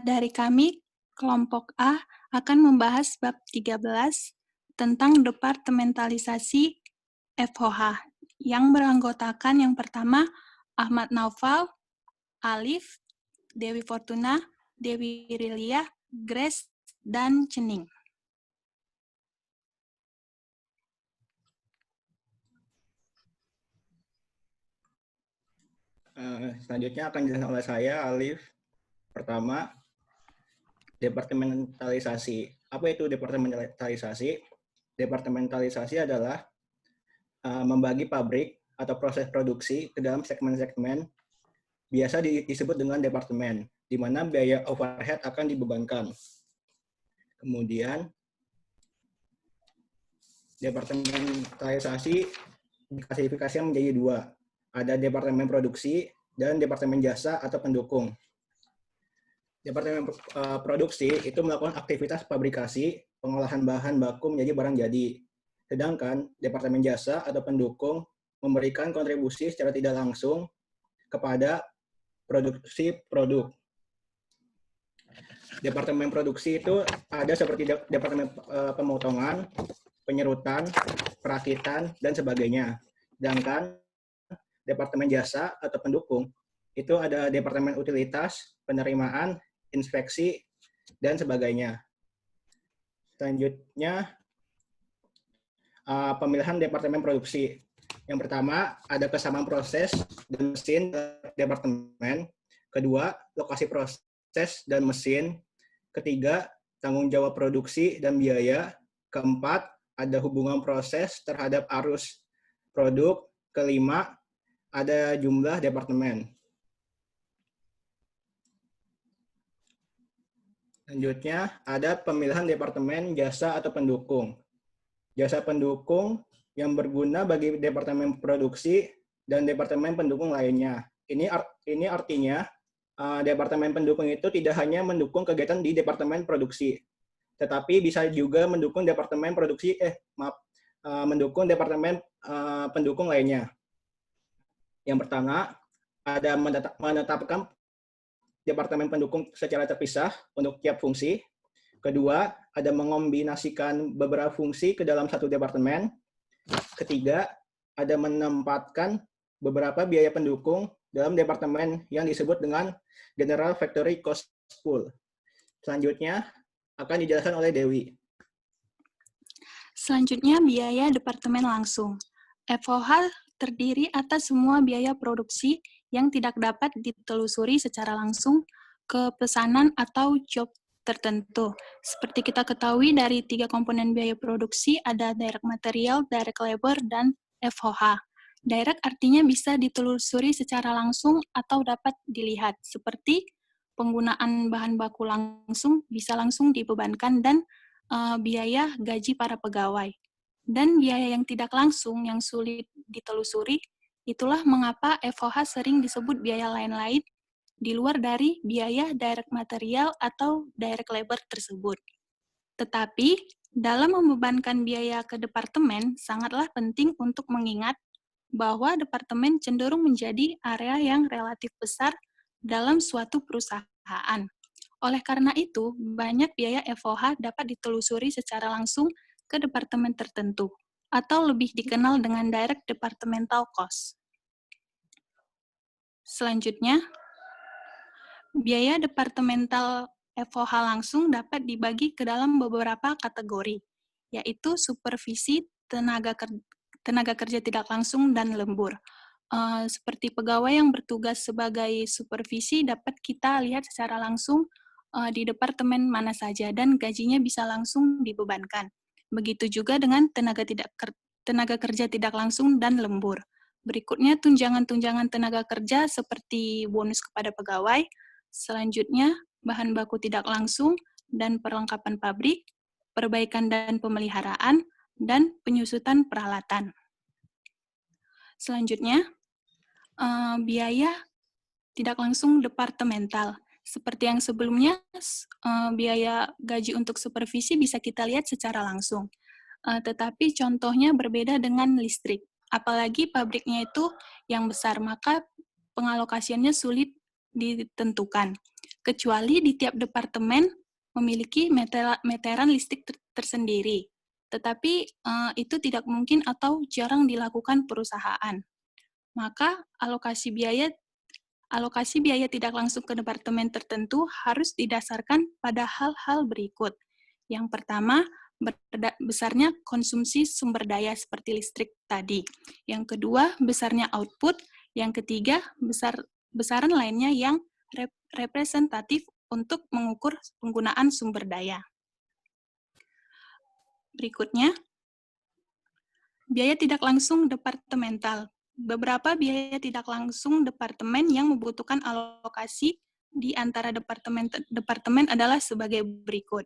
Dari kami, kelompok A akan membahas bab 13 tentang departementalisasi FOH yang beranggotakan yang pertama Ahmad Naufal, Alif, Dewi Fortuna, Dewi Rilia, Grace, dan Cening. Selanjutnya akan dijelaskan oleh saya, Alif. Pertama, departementalisasi. Apa itu departementalisasi? Departementalisasi adalah membagi pabrik atau proses produksi ke dalam segmen-segmen, biasa disebut dengan departemen, di mana biaya overhead akan dibebankan. Kemudian, departementalisasi diklasifikasikan menjadi dua. Ada departemen produksi dan departemen jasa atau pendukung. Departemen produksi itu melakukan aktivitas fabrikasi, pengolahan bahan baku menjadi barang jadi. Sedangkan departemen jasa atau pendukung memberikan kontribusi secara tidak langsung kepada produksi produk. Departemen produksi itu ada seperti departemen pemotongan, penyerutan, perakitan, dan sebagainya. Sedangkan departemen jasa atau pendukung itu ada departemen utilitas, penerimaan, inspeksi, dan sebagainya. Selanjutnya, pemilihan departemen produksi. Yang pertama, ada kesamaan proses dan mesin departemen. Kedua, lokasi proses dan mesin. Ketiga, tanggung jawab produksi dan biaya. Keempat, ada hubungan proses terhadap arus produk. Kelima, ada jumlah departemen. Selanjutnya, ada pemilihan departemen jasa atau pendukung. Jasa pendukung yang berguna bagi departemen produksi dan departemen pendukung lainnya. Ini artinya departemen pendukung itu tidak hanya mendukung kegiatan di departemen produksi, tetapi bisa juga mendukung departemen produksi mendukung departemen pendukung lainnya. Yang pertama, ada menetapkan departemen pendukung secara terpisah untuk tiap fungsi. Kedua, ada mengombinasikan beberapa fungsi ke dalam satu departemen. Ketiga, ada menempatkan beberapa biaya pendukung dalam departemen yang disebut dengan General Factory Cost Pool. Selanjutnya akan dijelaskan oleh Dewi. Selanjutnya, biaya departemen langsung. FOH terdiri atas semua biaya produksi yang tidak dapat ditelusuri secara langsung ke pesanan atau job tertentu. Seperti kita ketahui dari 3 komponen biaya produksi ada direct material, direct labor, dan FOH. Direct artinya bisa ditelusuri secara langsung atau dapat dilihat, seperti penggunaan bahan baku langsung bisa langsung dibebankan dan biaya gaji para pegawai. Dan biaya yang tidak langsung yang sulit ditelusuri, itulah mengapa FOH sering disebut biaya lain-lain di luar dari biaya direct material atau direct labor tersebut. Tetapi, dalam membebankan biaya ke departemen, sangatlah penting untuk mengingat bahwa departemen cenderung menjadi area yang relatif besar dalam suatu perusahaan. Oleh karena itu, banyak biaya FOH dapat ditelusuri secara langsung ke departemen tertentu, atau lebih dikenal dengan direct departmental cost. Selanjutnya, biaya departemental FOH langsung dapat dibagi ke dalam beberapa kategori, yaitu supervisi, tenaga kerja tidak langsung, dan lembur. Seperti pegawai yang bertugas sebagai supervisi dapat kita lihat secara langsung di departemen mana saja dan gajinya bisa langsung dibebankan. Begitu juga dengan tenaga kerja tidak langsung dan lembur. Berikutnya tunjangan-tunjangan tenaga kerja seperti bonus kepada pegawai. Selanjutnya bahan baku tidak langsung dan perlengkapan pabrik, perbaikan dan pemeliharaan, dan penyusutan peralatan. Selanjutnya, biaya tidak langsung departemental. Seperti yang sebelumnya, biaya gaji untuk supervisi bisa kita lihat secara langsung. Tetapi contohnya berbeda dengan listrik. Apalagi pabriknya itu yang besar, maka pengalokasiannya sulit ditentukan. kecuali di tiap departemen memiliki meteran listrik tersendiri. Tetapi itu tidak mungkin atau jarang dilakukan perusahaan. Maka alokasi biaya tidak langsung ke departemen tertentu harus didasarkan pada hal-hal berikut. Yang pertama, besarnya konsumsi sumber daya seperti listrik tadi. Yang kedua, besarnya output. Yang ketiga, besaran lainnya yang representatif untuk mengukur penggunaan sumber daya. Berikutnya, biaya tidak langsung departemental. Beberapa biaya tidak langsung departemen yang membutuhkan alokasi di antara departemen adalah sebagai berikut.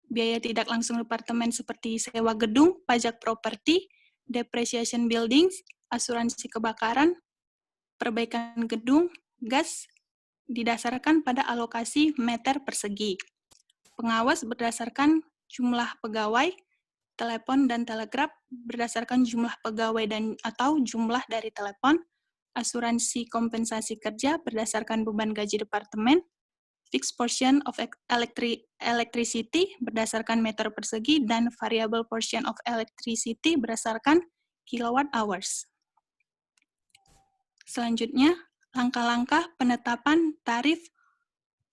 Biaya tidak langsung departemen seperti sewa gedung, pajak properti, depreciation buildings, asuransi kebakaran, perbaikan gedung, gas, didasarkan pada alokasi meter persegi. Pengawas berdasarkan jumlah pegawai, telepon dan telegraf berdasarkan jumlah pegawai dan atau jumlah dari telepon, asuransi kompensasi kerja berdasarkan beban gaji departemen, fixed portion of electricity berdasarkan meter persegi, dan variable portion of electricity berdasarkan kilowatt hours. Selanjutnya, langkah-langkah penetapan tarif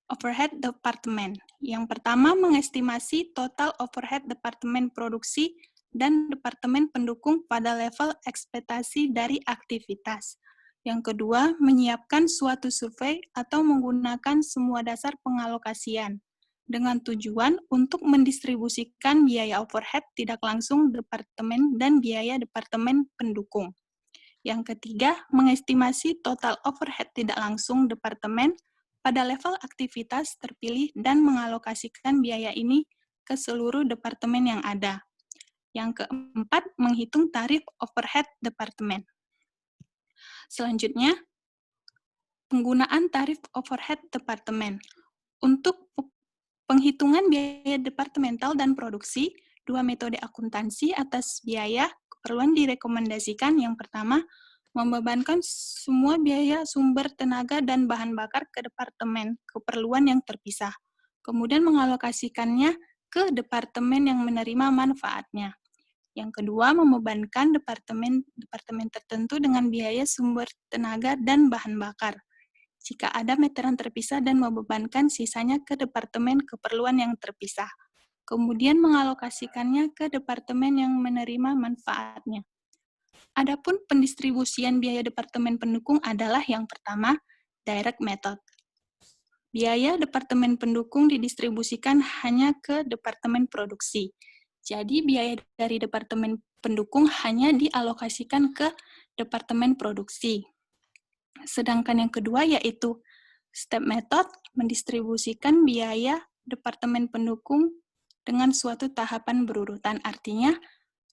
overhead departemen. Yang pertama, mengestimasi total overhead departemen produksi dan departemen pendukung pada level ekspektasi dari aktivitas. Yang kedua, menyiapkan suatu survei atau menggunakan semua dasar pengalokasian dengan tujuan untuk mendistribusikan biaya overhead tidak langsung departemen dan biaya departemen pendukung. Yang ketiga, mengestimasi total overhead tidak langsung departemen pada level aktivitas terpilih dan mengalokasikan biaya ini ke seluruh departemen yang ada. Yang keempat, menghitung tarif overhead departemen. Selanjutnya, penggunaan tarif overhead departemen. Untuk penghitungan biaya departemental dan produksi, dua metode akuntansi atas biaya keperluan direkomendasikan. Yang pertama, membebankan semua biaya sumber tenaga dan bahan bakar ke departemen keperluan yang terpisah, kemudian mengalokasikannya ke departemen yang menerima manfaatnya. Yang kedua, membebankan departemen tertentu dengan biaya sumber tenaga dan bahan bakar, jika ada meteran terpisah, dan membebankan sisanya ke departemen keperluan yang terpisah, kemudian mengalokasikannya ke departemen yang menerima manfaatnya. Adapun pendistribusian biaya departemen pendukung adalah yang pertama, direct method. Biaya departemen pendukung didistribusikan hanya ke departemen produksi. Jadi biaya dari departemen pendukung hanya dialokasikan ke departemen produksi. Sedangkan yang kedua yaitu step method, mendistribusikan biaya departemen pendukung dengan suatu tahapan berurutan. Artinya,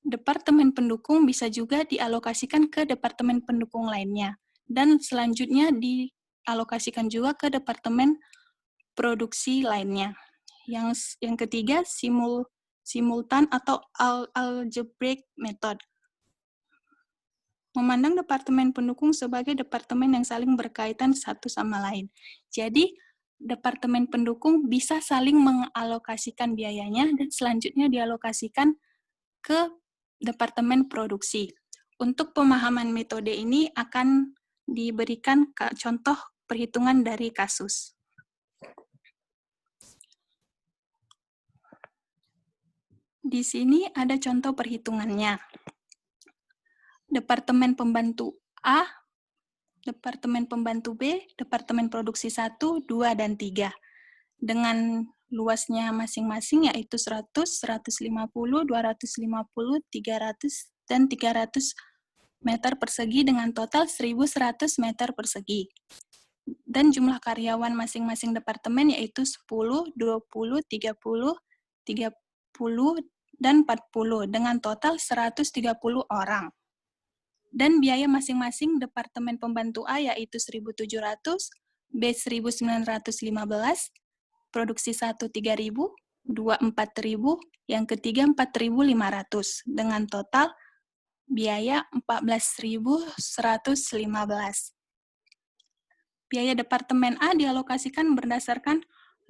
departemen pendukung bisa juga dialokasikan ke departemen pendukung lainnya, dan selanjutnya dialokasikan juga ke departemen produksi lainnya. Yang ketiga, simultan atau algebraic method. Memandang departemen pendukung sebagai departemen yang saling berkaitan satu sama lain. Jadi, departemen pendukung bisa saling mengalokasikan biayanya dan selanjutnya dialokasikan ke departemen produksi. Untuk pemahaman metode ini akan diberikan contoh perhitungan dari kasus. Di sini ada contoh perhitungannya. Departemen pembantu A, departemen pembantu B, departemen produksi 1, 2, dan 3. Dengan luasnya masing-masing yaitu 100, 150, 250, 300, dan 300 meter persegi dengan total 1.100 meter persegi. Dan jumlah karyawan masing-masing departemen yaitu 10, 20, 30, 30, dan 40 dengan total 130 orang. Dan biaya masing-masing departemen pembantu A yaitu 1.700, B 1.915, produksi 1 3.000, 2 4.000, yang ketiga 4.500 dengan total biaya 14.115. Biaya departemen A dialokasikan berdasarkan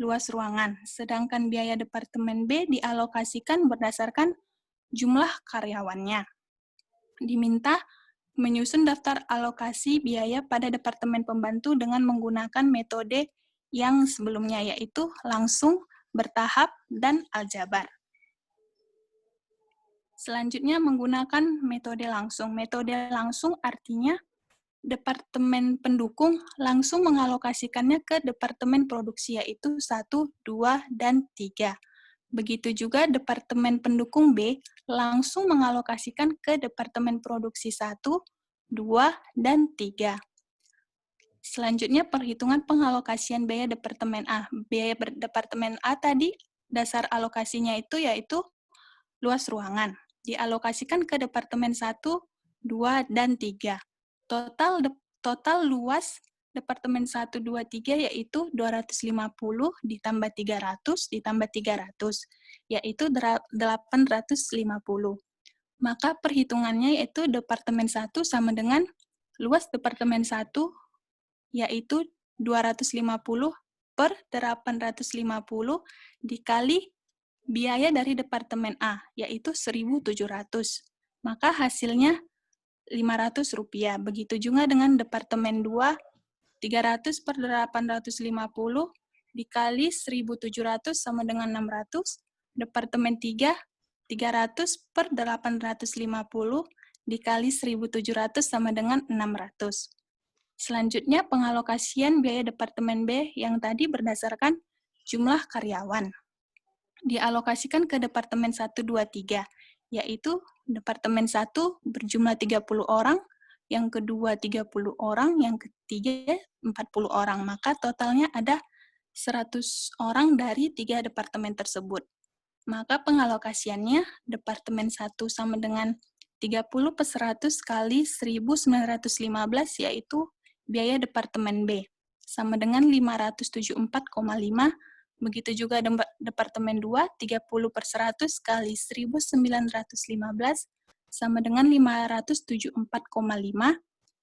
luas ruangan, sedangkan biaya Departemen B dialokasikan berdasarkan jumlah karyawannya. Diminta menyusun daftar alokasi biaya pada Departemen Pembantu dengan menggunakan metode yang sebelumnya, yaitu langsung, bertahap, dan aljabar. Selanjutnya menggunakan metode langsung. Metode langsung artinya Departemen pendukung langsung mengalokasikannya ke Departemen produksi, yaitu 1, 2, dan 3. Begitu juga Departemen pendukung B langsung mengalokasikan ke Departemen produksi 1, 2, dan 3. Selanjutnya perhitungan pengalokasian biaya Departemen A. Biaya Departemen A tadi dasar alokasinya itu yaitu luas ruangan. Dialokasikan ke Departemen 1, 2, dan 3. Total luas Departemen 1, 2, 3 yaitu 250 ditambah 300 ditambah 300, yaitu 850. Maka perhitungannya yaitu Departemen 1 sama dengan luas Departemen 1 yaitu 250 per 850 dikali biaya dari Departemen A, yaitu 1.700. Maka hasilnya Rp500. Begitu juga dengan Departemen 2, 300 per 850 dikali 1.700 sama dengan 600. Departemen 3, 300 per 850 dikali 1.700 sama dengan 600. Selanjutnya pengalokasian biaya Departemen B yang tadi berdasarkan jumlah karyawan. Dialokasikan ke Departemen 1, 2, 3, yaitu Departemen 1 berjumlah 30 orang, yang kedua 30 orang, yang ketiga 40 orang. Maka totalnya ada 100 orang dari 3 departemen tersebut. Maka pengalokasiannya Departemen 1 sama dengan 30 per 100 kali 1.915, yaitu biaya Departemen B, sama dengan 574,5. Begitu juga Departemen 2, 30 per 100 kali 1.915, sama dengan 574,5.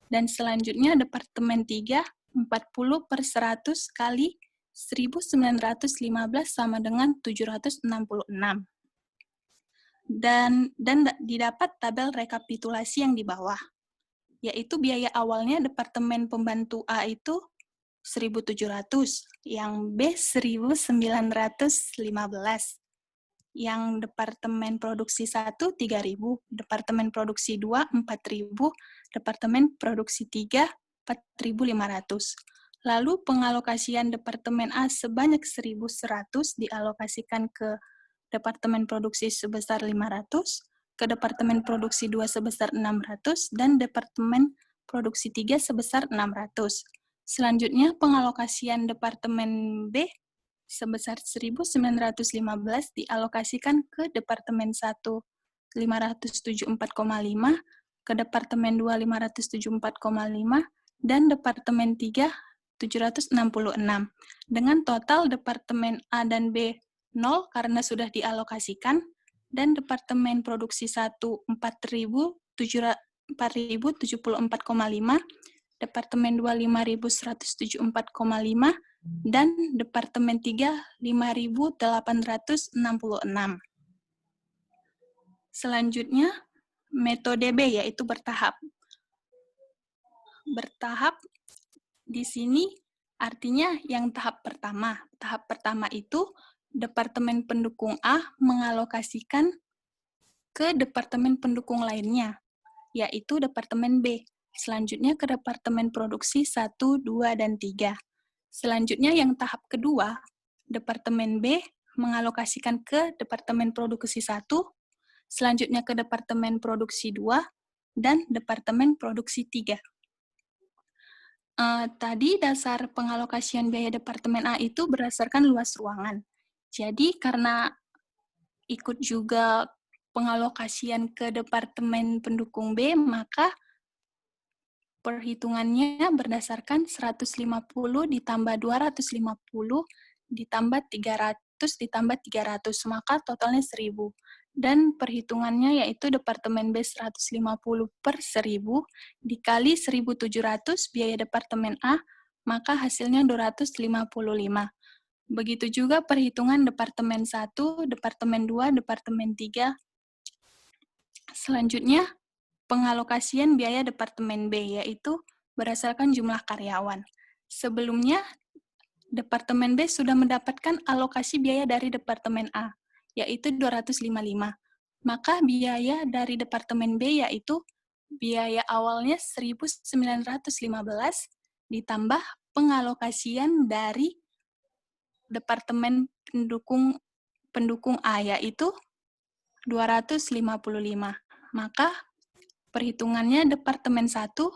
Dan selanjutnya Departemen 3, 40 per 100 kali 1.915 sama dengan 766. Dan didapat tabel rekapitulasi yang di bawah, yaitu biaya awalnya Departemen Pembantu A itu 1.700, yang B 1.915, yang Departemen Produksi 1 3.000, Departemen Produksi 2 4.000, Departemen Produksi 3 4.500. Lalu pengalokasian Departemen A sebanyak 1.100 dialokasikan ke Departemen Produksi sebesar 500, ke Departemen Produksi 2 sebesar 600, dan Departemen Produksi 3 sebesar 600. Selanjutnya, pengalokasian Departemen B sebesar 1.915 dialokasikan ke Departemen 1 574,5, ke Departemen 2 574,5, dan Departemen 3 766. Dengan total Departemen A dan B 0 karena sudah dialokasikan, dan Departemen Produksi 1 4.074,5, Departemen 2 5.174,5, dan Departemen 3 5.866. Selanjutnya, metode B yaitu bertahap. Bertahap di sini artinya yang tahap pertama. Tahap pertama itu Departemen pendukung A mengalokasikan ke Departemen pendukung lainnya, yaitu Departemen B. Selanjutnya ke Departemen Produksi 1, 2, dan 3. Selanjutnya yang tahap kedua, Departemen B mengalokasikan ke Departemen Produksi 1, selanjutnya ke Departemen Produksi 2, dan Departemen Produksi 3. Tadi dasar pengalokasian biaya Departemen A itu berdasarkan luas ruangan. Jadi karena ikut juga pengalokasian ke Departemen pendukung B, maka perhitungannya berdasarkan 150 ditambah 250 ditambah 300 ditambah 300, maka totalnya 1.000. Dan perhitungannya yaitu Departemen B 150 per 1.000 dikali 1.700 biaya Departemen A, maka hasilnya 255. Begitu juga perhitungan Departemen 1, Departemen 2, Departemen 3. Selanjutnya, pengalokasian biaya Departemen B, yaitu berdasarkan jumlah karyawan. Sebelumnya, Departemen B sudah mendapatkan alokasi biaya dari Departemen A, yaitu 255. Maka biaya dari Departemen B yaitu biaya awalnya 1.915 ditambah pengalokasian dari Departemen pendukung A yaitu 255. Maka perhitungannya Departemen 1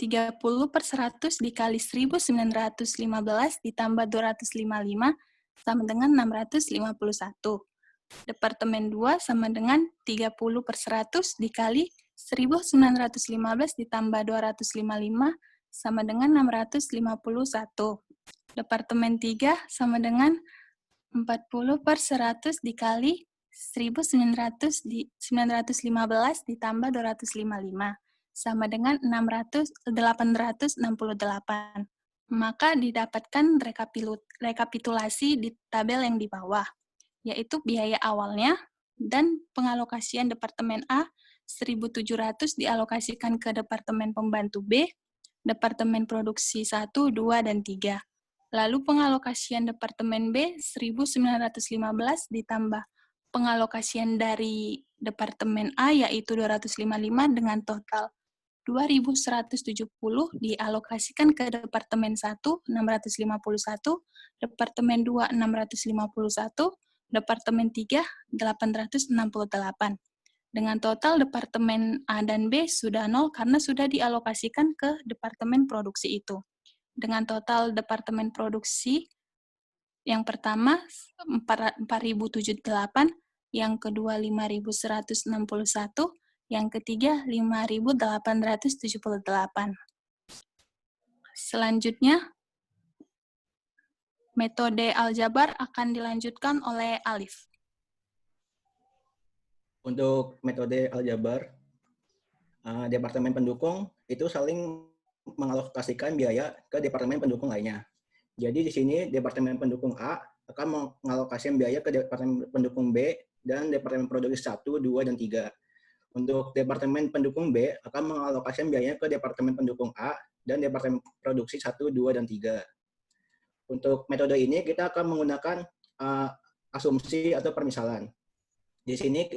30/100 dikali 1.915 ditambah 255 sama dengan 651. Departemen 2 sama dengan 30/100 dikali 1.915 ditambah 255 sama dengan 651. Departemen 3 sama dengan 40/100 dikali 1.915 ditambah 255 sama dengan 868. Maka didapatkan rekapitulasi di tabel yang di bawah, yaitu biaya awalnya dan pengalokasian Departemen A 1.700 dialokasikan ke Departemen Pembantu B, Departemen Produksi 1, 2, dan 3. Lalu pengalokasian Departemen B 1.915 ditambah pengalokasian dari Departemen A yaitu 255 dengan total 2.170 dialokasikan ke Departemen 1, 651, Departemen 2, 651, Departemen 3, 868. Dengan total Departemen A dan B sudah nol karena sudah dialokasikan ke Departemen Produksi itu. Dengan total Departemen Produksi, yang pertama 4.078, yang kedua 5.161, yang ketiga 5.878. Selanjutnya, metode aljabar akan dilanjutkan oleh Alif. Untuk metode aljabar, Departemen pendukung itu saling mengalokasikan biaya ke Departemen pendukung lainnya. Jadi di sini Departemen pendukung A akan mengalokasikan biaya ke Departemen pendukung B dan Departemen Produksi 1, 2, dan 3. Untuk Departemen pendukung B akan mengalokasikan biaya ke Departemen pendukung A dan Departemen Produksi 1, 2, dan 3. Untuk metode ini kita akan menggunakan asumsi atau permisalan. Di sini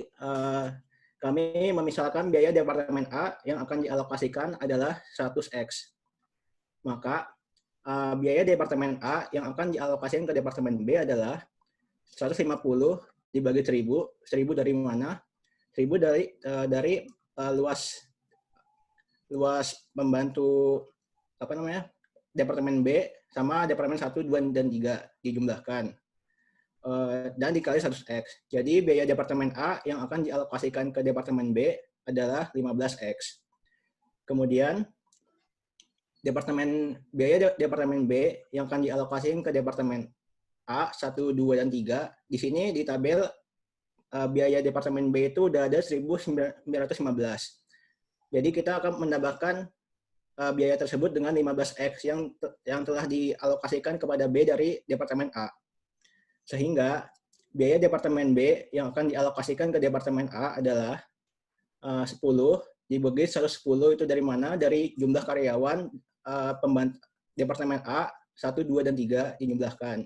kami memisalkan biaya Departemen A yang akan dialokasikan adalah 100X. Maka biaya Departemen A yang akan dialokasikan ke Departemen B adalah 150 dibagi 1.000. 1.000 dari mana? 1.000 dari luas pembantu Departemen B sama Departemen 1, 2, dan 3 dijumlahkan. Dan dikali 100X. Jadi biaya Departemen A yang akan dialokasikan ke Departemen B adalah 15X. Kemudian biaya Departemen B yang akan dialokasikan ke Departemen A 1, 2, dan 3. Di sini di tabel biaya Departemen B itu udah ada 1.915. Jadi kita akan menambahkan biaya tersebut dengan 15X yang telah dialokasikan kepada B dari Departemen A. Sehingga biaya Departemen B yang akan dialokasikan ke Departemen A adalah 10 dibagi 110 itu dari mana? Dari jumlah karyawan Departemen A 1, 2, dan 3 dijumlahkan.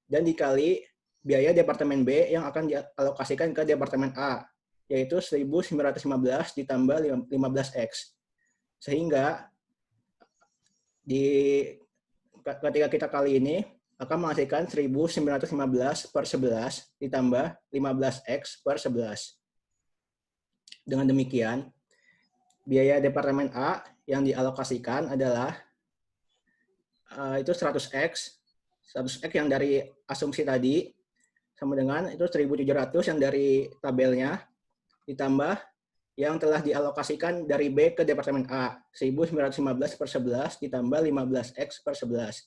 Dan dikali biaya Departemen B yang akan dialokasikan ke Departemen A, yaitu 1.915 ditambah 15X. Sehingga ketika kita kali ini akan menghasilkan 1.915 per 11 ditambah 15X per 11. Dengan demikian, biaya Departemen A yang dialokasikan adalah itu 100X. 100X yang dari asumsi tadi sama dengan itu 1.700 yang dari tabelnya ditambah yang telah dialokasikan dari B ke Departemen A 1.915 per 11 ditambah 15X per 11.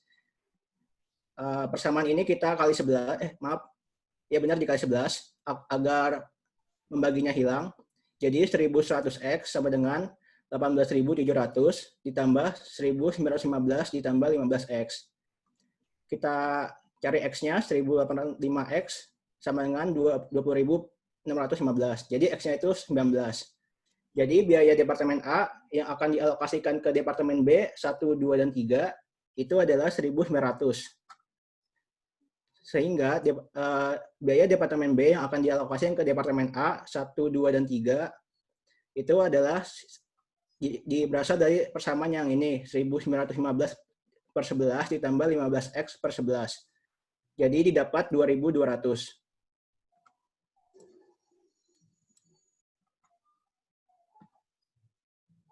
Persamaan ini kita kali 11, benar dikali 11 agar membaginya hilang. Jadi 1.100X sama dengan 18.700 ditambah 1.915 ditambah 15X. kita cari X-nya 1085X sama dengan 20.615. Jadi X-nya itu 19. Jadi biaya Departemen A yang akan dialokasikan ke Departemen B 1, 2, dan 3 itu adalah 1.900. Sehingga biaya Departemen B yang akan dialokasikan ke Departemen A 1, 2, dan 3 itu adalah berasal dari persamaan yang ini, 1.915 per 11 ditambah 15X per 11. Jadi didapat 2.200.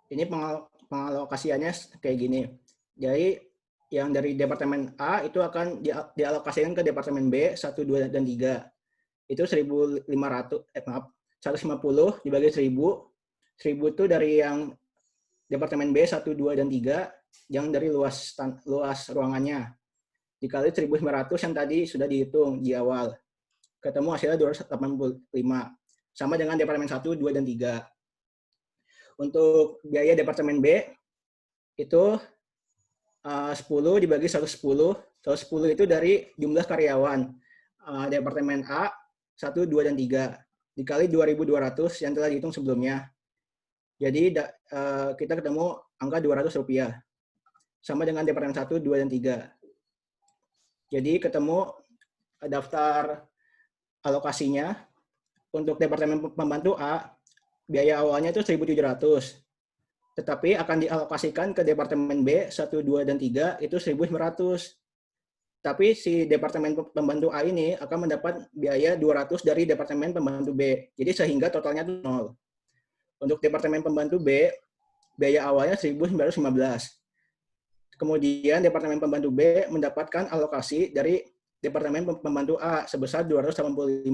Ini pengalokasiannya kayak gini. Jadi yang dari Departemen A itu akan dialokasikan ke Departemen B 1, 2, dan 3. Itu 150 dibagi 1000. 1000 itu dari yang Departemen B 1, 2, dan 3 yang dari luas ruangannya. Dikali 1.900 yang tadi sudah dihitung di awal. Ketemu hasilnya 285. Sama dengan Departemen 1, 2, dan 3. Untuk biaya Departemen B itu 10 dibagi 110. 110 itu dari jumlah karyawan Departemen A 1, 2, dan 3. Dikali 2.200 yang telah dihitung sebelumnya. Jadi kita ketemu angka Rp200. Sama dengan Departemen 1, 2, dan 3. Jadi ketemu daftar alokasinya. Untuk Departemen Pembantu A, biaya awalnya itu 1.700. Tetapi akan dialokasikan ke Departemen B 1, 2, dan 3 itu 1.900. Tapi si Departemen Pembantu A ini akan mendapat biaya 200 dari Departemen Pembantu B. Jadi sehingga totalnya itu 0. Untuk Departemen Pembantu B, biaya awalnya 1.915. Kemudian Departemen Pembantu B mendapatkan alokasi dari Departemen Pembantu A sebesar 285.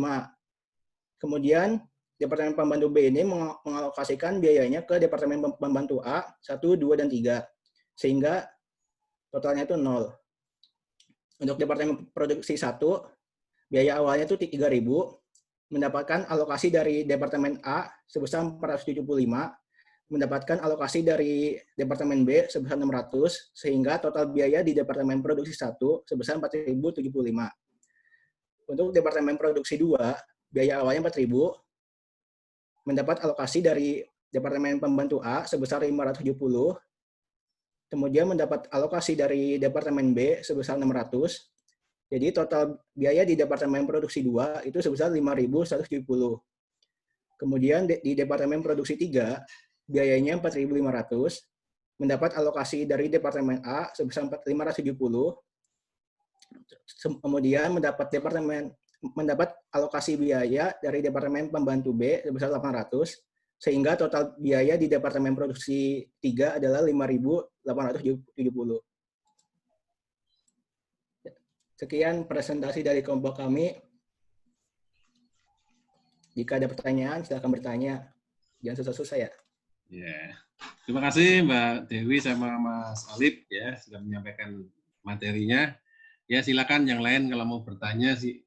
Kemudian Departemen Pembantu B ini mengalokasikan biayanya ke Departemen Pembantu A 1, 2, dan 3. Sehingga totalnya itu 0. Untuk Departemen Produksi 1, biaya awalnya itu 3.000, mendapatkan alokasi dari Departemen A sebesar 475, mendapatkan alokasi dari Departemen B sebesar 600, sehingga total biaya di Departemen Produksi 1 sebesar 4.075. Untuk Departemen Produksi 2, biaya awalnya 4.000, mendapat alokasi dari Departemen Pembantu A sebesar 570, kemudian mendapat alokasi dari Departemen B sebesar 600, jadi total biaya di Departemen Produksi 2 itu sebesar 5.170. Kemudian di Departemen Produksi 3, biayanya 4.500, mendapat alokasi dari Departemen A sebesar 570, kemudian mendapat alokasi biaya dari Departemen Pembantu B sebesar 800, sehingga total biaya di Departemen Produksi 3 adalah 5.870. Sekian presentasi dari kelompok kami. Jika ada pertanyaan, silakan bertanya. Jangan susah-susah ya. Ya. Terima kasih Mbak Dewi sama Mas Alif ya sudah menyampaikan materinya. Ya silakan yang lain kalau mau bertanya sih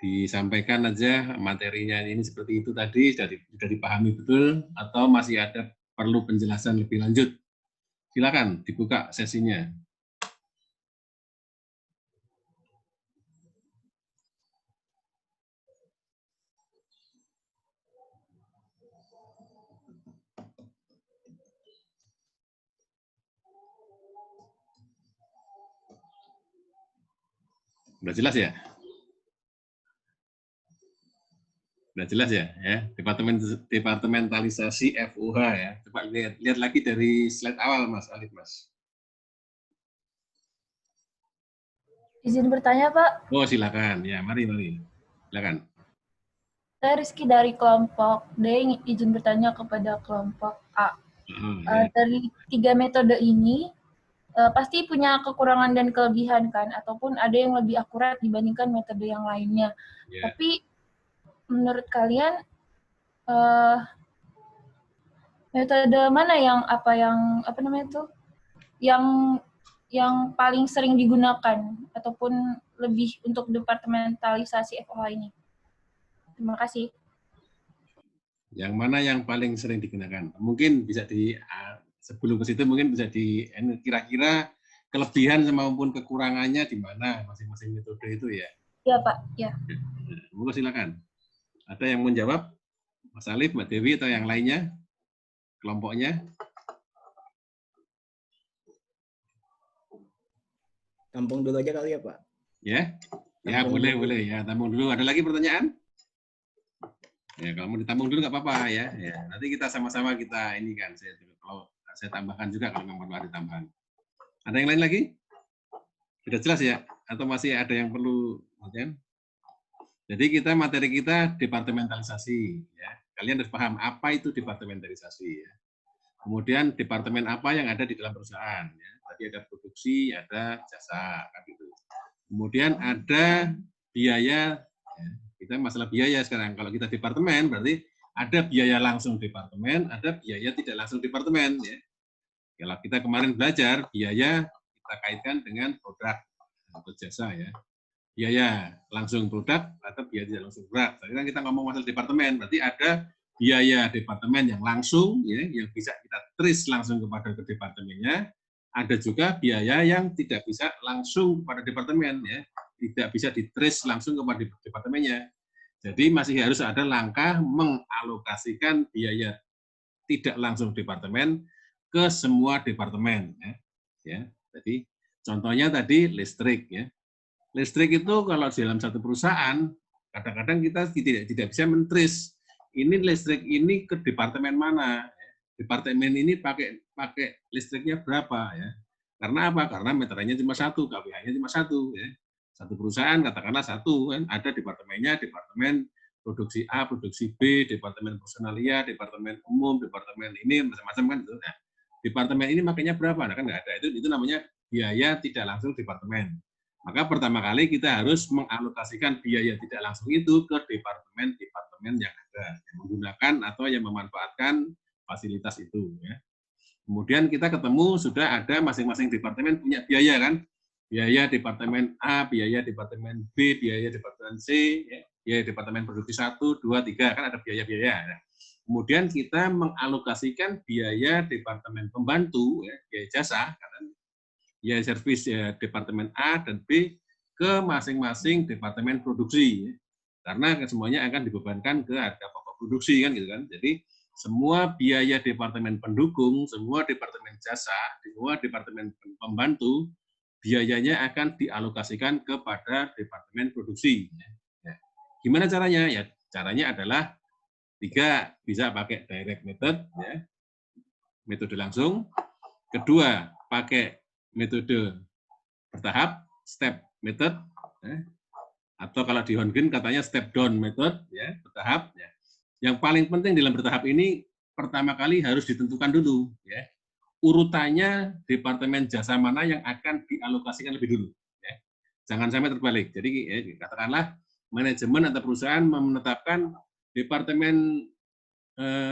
disampaikan aja materinya ini seperti itu tadi sudah dipahami betul atau masih ada perlu penjelasan lebih lanjut. Silakan dibuka sesinya. Sudah jelas ya? Sudah jelas ya? Departementalisasi FUH ya. Coba lihat lagi dari slide awal Mas Alif, Mas. Izin bertanya, Pak. Oh, silakan. Ya, mari. Silakan. Saya Rizky dari kelompok D, izin bertanya kepada kelompok A. Ya. Dari 3 metode ini, pasti punya kekurangan dan kelebihan kan, ataupun ada yang lebih akurat dibandingkan metode yang lainnya. Ya. Tapi menurut kalian metode mana yang yang paling sering digunakan ataupun lebih untuk departementalisasi FOH ini? Terima kasih. Yang mana yang paling sering digunakan? Mungkin bisa sebelum ke situ mungkin bisa kira-kira kelebihan maupun kekurangannya di mana masing-masing metode itu ya. Ya Pak, ya. Monggo silakan. Ada yang menjawab? Mas Alif, Mbak Dewi, atau yang lainnya? Kelompoknya? Tampung dulu aja kali ya, Pak. Ya, ya boleh, boleh. Ya, tampung dulu. Ada lagi pertanyaan? Ya, kalau mau ditampung dulu nggak apa-apa ya. Ya. Nanti kita sama-sama kita ini kan. Kalau saya tambahkan juga kalau memang perlu ada tambahan. Ada yang lain lagi? Sudah jelas ya? Atau masih ada yang perlu? Jadi materi kita departementalisasi. Ya. Kalian harus paham apa itu departementalisasi. Ya. Kemudian departemen apa yang ada di dalam perusahaan. Ya. Tadi ada produksi, ada jasa. Kan gitu. Kemudian ada biaya. Ya. Kita masalah biaya sekarang. Kalau kita departemen berarti ada biaya langsung departemen, ada biaya tidak langsung departemen. Ya. Kalau kita kemarin belajar biaya kita kaitkan dengan produk atau jasa ya. Biaya langsung produk atau biaya tidak langsung produk. Sekarang kita ngomong masalah departemen, berarti ada biaya departemen yang langsung ya, yang bisa kita trace langsung kepada ke departemennya. Ada juga biaya yang tidak bisa langsung kepada departemen ya, tidak bisa di-trace langsung kepada departemennya. Jadi masih harus ada langkah mengalokasikan biaya tidak langsung departemen ke semua departemen ya. Ya. Jadi contohnya tadi listrik ya. Listrik itu kalau dalam satu perusahaan kadang-kadang kita tidak bisa men-trace ini listrik ini ke departemen mana. Departemen ini pakai listriknya berapa ya. Karena apa? Karena meterannya cuma satu, KWH-nya cuma satu ya. Satu perusahaan katakanlah satu kan ada departemennya, departemen produksi A, produksi B, departemen personalia, departemen umum, departemen ini macam-macam kan itu. Nah, departemen ini makanya berapa? Nah, kan nggak ada. Itu namanya biaya tidak langsung departemen. Maka pertama kali kita harus mengalokasikan biaya tidak langsung itu ke departemen-departemen yang ada, yang menggunakan atau yang memanfaatkan fasilitas itu. Ya. Kemudian kita ketemu sudah ada masing-masing departemen punya biaya kan, biaya departemen A, biaya departemen B, biaya departemen C, ya. Biaya departemen produksi 1, 2, 3 kan ada biaya-biaya. Nah, kemudian kita mengalokasikan biaya departemen pembantu, ya, biaya jasa, karena biaya servis ya, departemen A dan B ke masing-masing departemen produksi, ya. Karena semuanya akan dibebankan ke harga pokok produksi kan gitu kan. Jadi semua biaya departemen pendukung, semua departemen jasa, semua departemen pembantu biayanya akan dialokasikan kepada departemen produksi. Ya. Gimana caranya? Ya caranya adalah 3, bisa pakai direct method, ya, metode langsung. Kedua, pakai metode bertahap, step method, ya. Atau kalau di Hongren katanya step down method, ya, bertahap. Ya. Yang paling penting dalam bertahap ini pertama kali harus ditentukan dulu, ya, urutannya departemen jasa mana yang akan dialokasikan lebih dulu. Ya. Jangan sampai terbalik. Jadi ya, katakanlah manajemen atau perusahaan menetapkan departemen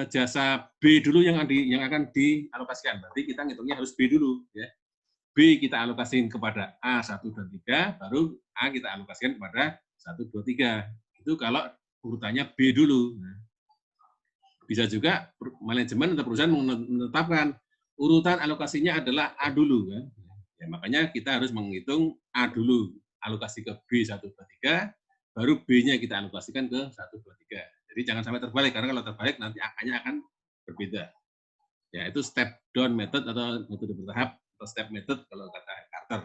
jasa B dulu yang akan dialokasikan. Berarti kita ngitungnya harus B dulu. Ya. B kita alokasikan kepada A 1, 2, 3, baru A kita alokasikan kepada 1, 2, 3. Itu kalau urutannya B dulu. Nah, bisa juga manajemen atau perusahaan menetapkan urutan alokasinya adalah A dulu. Kan? Ya, makanya kita harus menghitung A dulu, alokasi ke B 1, 2, 3, baru B-nya kita alokasikan ke 1, 2, 3. Jadi jangan sampai terbalik, karena kalau terbalik nanti angkanya akan berbeda. Ya, itu step down method atau metode bertahap, atau step method kalau kata Carter.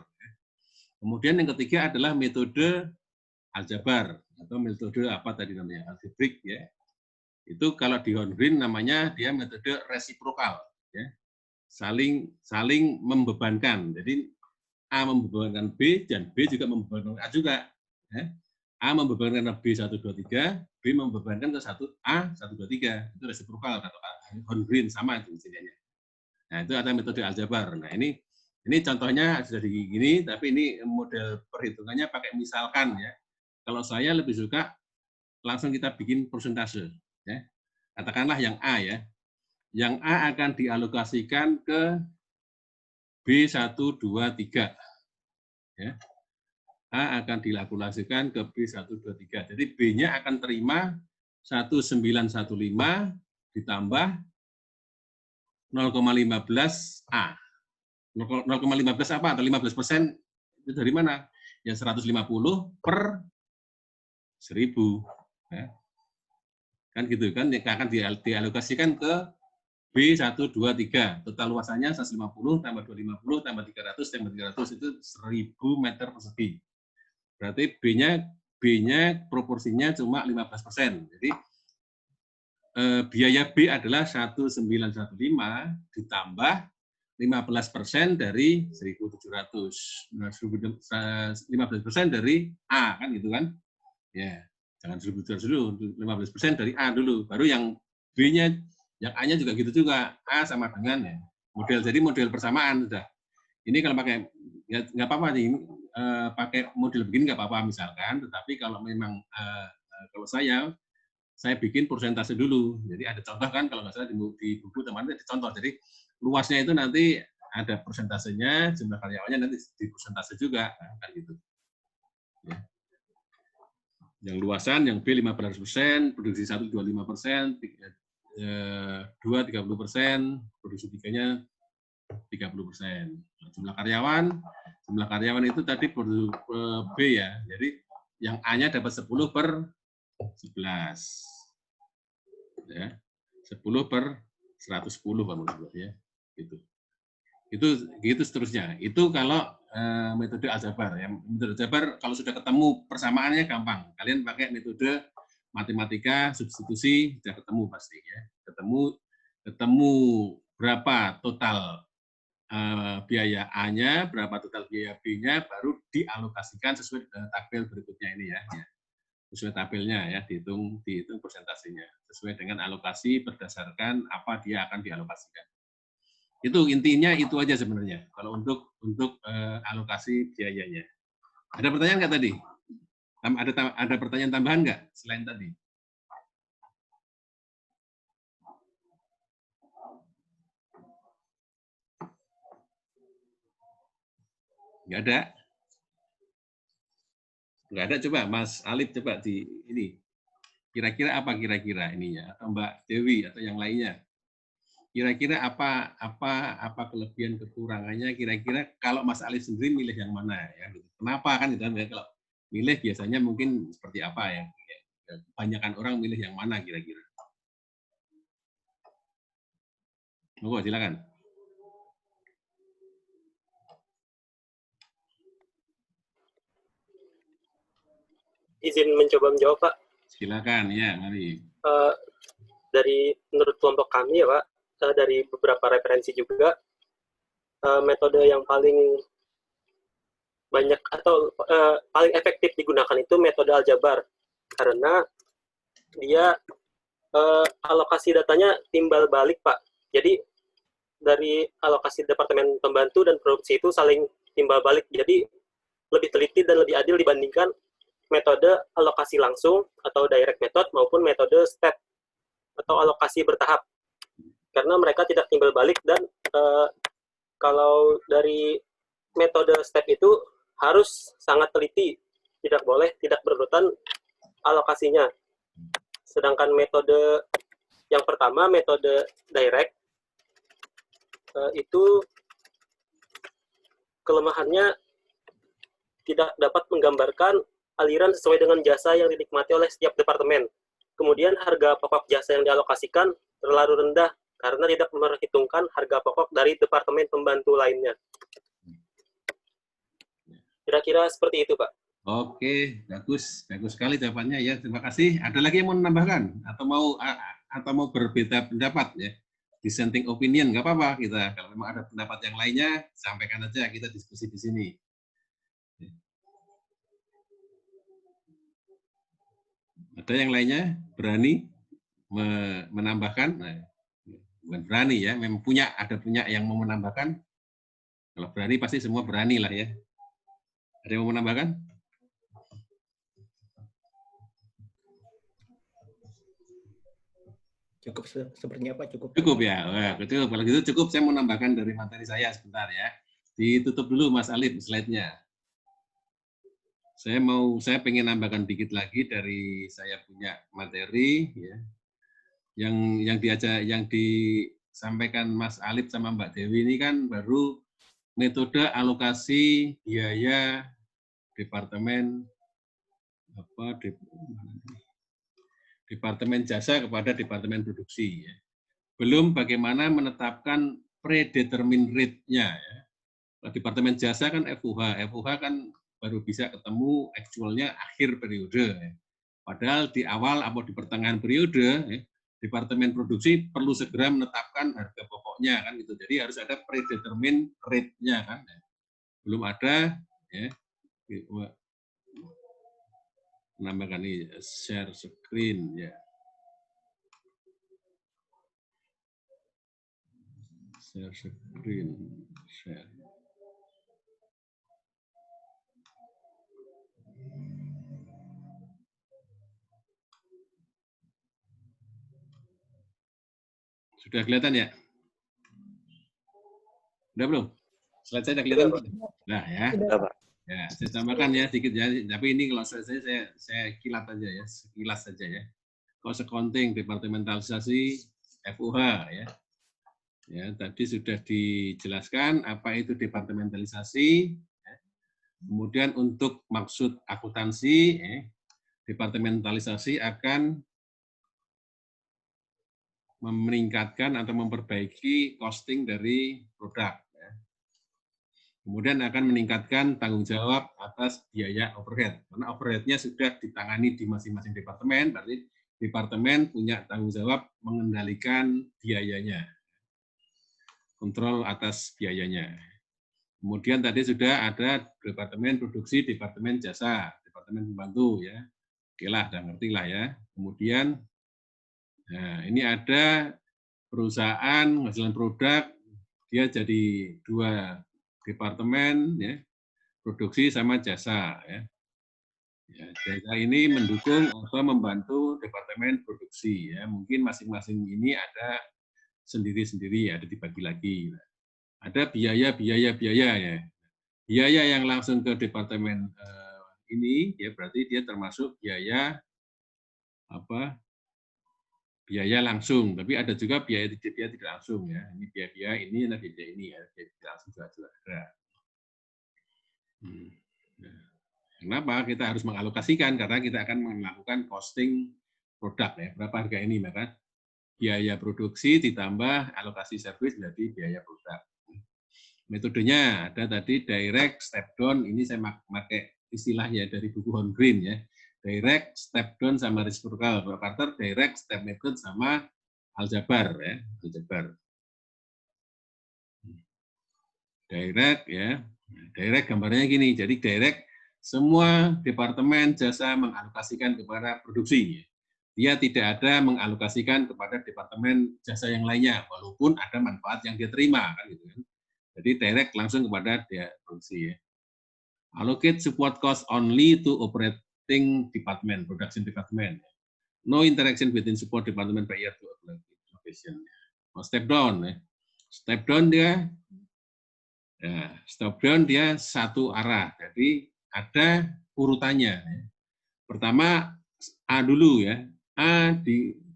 Kemudian yang ketiga adalah metode aljabar, atau metode apa tadi namanya, algebrik. Ya. Itu kalau di Hongren namanya dia metode resiprokal. Ya. Saling membebankan. Jadi A membebankan B, dan B juga membebankan A juga. Ya. A membebankan B 1, 2, 3, B membebankan ke 1A 1, 2, 3. Itu resiprokal atau Hongren sama itu istilahnya. Nah, itu ada metode aljabar. Nah, ini contohnya sudah begini, tapi ini model perhitungannya pakai misalkan ya. Kalau saya lebih suka langsung kita bikin persentase ya. Katakanlah yang A ya. Yang A akan dialokasikan ke B 1, 2, 3. Ya. A akan dialokasikan ke B 1, 2, 3. Jadi B-nya akan terima 1915 ditambah 0,15 A. 0,15 apa? Atau 15% itu dari mana? Ya 150 per 1000. Ya. Kan gitu kan, akan dialokasikan ke B1, 2, 3. Total luasannya 150 tambah 250 tambah 300 tambah 300 itu 1000 meter persegi. Berarti B-nya proporsinya cuma 15%. Jadi biaya B adalah 1915 ditambah 15% dari 1.700. 15% dari A, kan gitu kan? Ya, jangan 1.700 dulu, 15% dari A dulu. Baru yang B-nya, yang A-nya juga gitu juga. A sama dengan ya, model, jadi model persamaan sudah. Ini kalau pakai, ya nggak apa-apa nih, pakai model begini nggak apa-apa misalkan, tetapi kalau memang, kalau saya bikin persentase dulu. Jadi ada contoh kan, kalau nggak salah di buku teman ada contoh. Jadi luasnya itu nanti ada persentasenya, jumlah karyawannya nanti di persentase juga, kan gitu. Ya. Yang luasan, yang B 15%, produksi 1 25%, 2 30%, produksi 3-nya 30%. Jumlah karyawan itu tadi B ya. Jadi yang A-nya dapat 10 per 11. Ya. 10 per 110 Pak Mas ya. Gitu. Itu seterusnya. Itu kalau metode aljabar ya. Metode aljabar kalau sudah ketemu persamaannya gampang. Kalian pakai metode matematika substitusi sudah ketemu pasti ya. Ketemu berapa total biaya A-nya, berapa total biaya B-nya, baru dialokasikan sesuai dengan tabel berikutnya ini ya. Sesuai tabelnya ya, dihitung persentasenya sesuai dengan alokasi berdasarkan apa dia akan dialokasikan. Itu intinya itu aja sebenarnya kalau untuk alokasi biayanya. Ada pertanyaan nggak tadi? Ada pertanyaan tambahan nggak selain tadi? Nggak ada? Nggak ada, coba Mas Alif coba di ini. Kira-kira apa kira-kira ininya, atau Mbak Dewi atau yang lainnya? Kira-kira apa kelebihan kekurangannya? Kira-kira kalau Mas Alif sendiri milih yang mana ya? Kenapa kan gitu kan? Kalau milih biasanya mungkin seperti apa ya? Kebanyakan orang milih yang mana kira-kira? Monggo silakan. Izin mencoba menjawab, Pak. Silakan, ya, mari. Dari menurut kelompok kami ya, Pak, dari beberapa referensi juga, metode yang paling banyak atau paling efektif digunakan itu metode aljabar, karena dia alokasi datanya timbal balik, Pak. Jadi dari alokasi departemen pembantu dan produksi itu saling timbal balik, jadi lebih teliti dan lebih adil dibandingkan metode alokasi langsung atau direct method maupun metode step atau alokasi bertahap, karena mereka tidak timbal balik. Dan kalau dari metode step itu harus sangat teliti, tidak boleh tidak berurutan alokasinya. Sedangkan metode yang pertama, metode direct, itu kelemahannya tidak dapat menggambarkan aliran sesuai dengan jasa yang dinikmati oleh setiap departemen. Kemudian harga pokok jasa yang dialokasikan terlalu rendah karena tidak memperhitungkan harga pokok dari departemen pembantu lainnya. Kira-kira seperti itu, Pak. Oke, bagus sekali jawabannya ya. Terima kasih. Ada lagi yang mau menambahkan atau mau berbeda pendapat ya? Dissenting opinion nggak apa-apa kita. Kalau memang ada pendapat yang lainnya, sampaikan aja, kita diskusi di sini. Ada yang lainnya berani menambahkan? Nah, bukan berani ya, memang ada punya yang mau menambahkan. Kalau berani pasti semua berani lah ya. Ada yang mau menambahkan? Cukup sepertinya Pak, cukup. Cukup ya. Wah, betul. Kalau gitu cukup, saya mau menambahkan dari materi saya sebentar ya. Ditutup dulu Mas Alif slide-nya. Saya pengen nambahkan dikit lagi dari saya punya materi ya. Yang disampaikan Mas Alif sama Mbak Dewi ini kan baru metode alokasi biaya departemen departemen jasa kepada departemen produksi. Ya. Belum bagaimana menetapkan predetermined rate-nya. Ya. Departemen jasa kan FUH. FUH kan baru bisa ketemu aktualnya akhir periode. Ya. Padahal di awal atau di pertengahan periode, ya, departemen produksi perlu segera menetapkan harga pokoknya kan gitu. Jadi harus ada predetermined rate-nya kan. Ya. Belum ada, ya. Menambahkan ini share screen ya. Share screen, share. Sudah kelihatan ya? Udah belum? Slide saya sudah kelihatan? Nah ya. Ya, saya tambahkan ya sedikit ya. Tapi ini kalau saya kilat aja ya, sekilas saja ya. Cost accounting, departementalisasi, FUH ya. Ya, tadi sudah dijelaskan apa itu departementalisasi. Ya. Kemudian untuk maksud akuntansi, departementalisasi akan meningkatkan atau memperbaiki costing dari produk. Ya. Kemudian akan meningkatkan tanggung jawab atas biaya overhead. Karena overhead-nya sudah ditangani di masing-masing departemen, berarti departemen punya tanggung jawab mengendalikan biayanya. Kontrol atas biayanya. Kemudian tadi sudah ada departemen produksi, departemen jasa, departemen pembantu ya. Oke lah, udah ngerti lah ya. Kemudian nah, ini ada perusahaan menghasilkan produk, dia jadi 2 departemen, ya, produksi sama jasa. Ya. Ya, jasa ini mendukung atau membantu departemen produksi. Ya. Mungkin masing-masing ini ada sendiri-sendiri, ada dibagi lagi. Ada biaya ya. Biaya yang langsung ke departemen ini, ya berarti dia termasuk biaya biaya langsung, tapi ada juga biaya tidak langsung ya. Ini biaya ini, ada biaya ini ya, biaya tidak langsung juga ada. Kenapa kita harus mengalokasikan? Karena kita akan melakukan costing produk ya. Berapa harga ini maka biaya produksi ditambah alokasi service menjadi biaya produk. Metodenya ada tadi direct, step down. Ini saya pakai istilahnya dari buku Holmgren ya. Direct, step down sama reciprocal. Carter direct, step method sama aljabar ya, aljabar. Direct ya. Direct gambarnya gini. Jadi direct semua departemen jasa mengalokasikan kepada produksi. Dia tidak ada mengalokasikan kepada departemen jasa yang lainnya walaupun ada manfaat yang dia terima kan gitu kan. Jadi direct langsung kepada dia produksi ya. Allocate support cost only to operating department, production department. No interaction between support department prior to allocation. Step down ya. Step down dia satu arah. Jadi ada urutannya. Ya. Pertama A dulu ya. A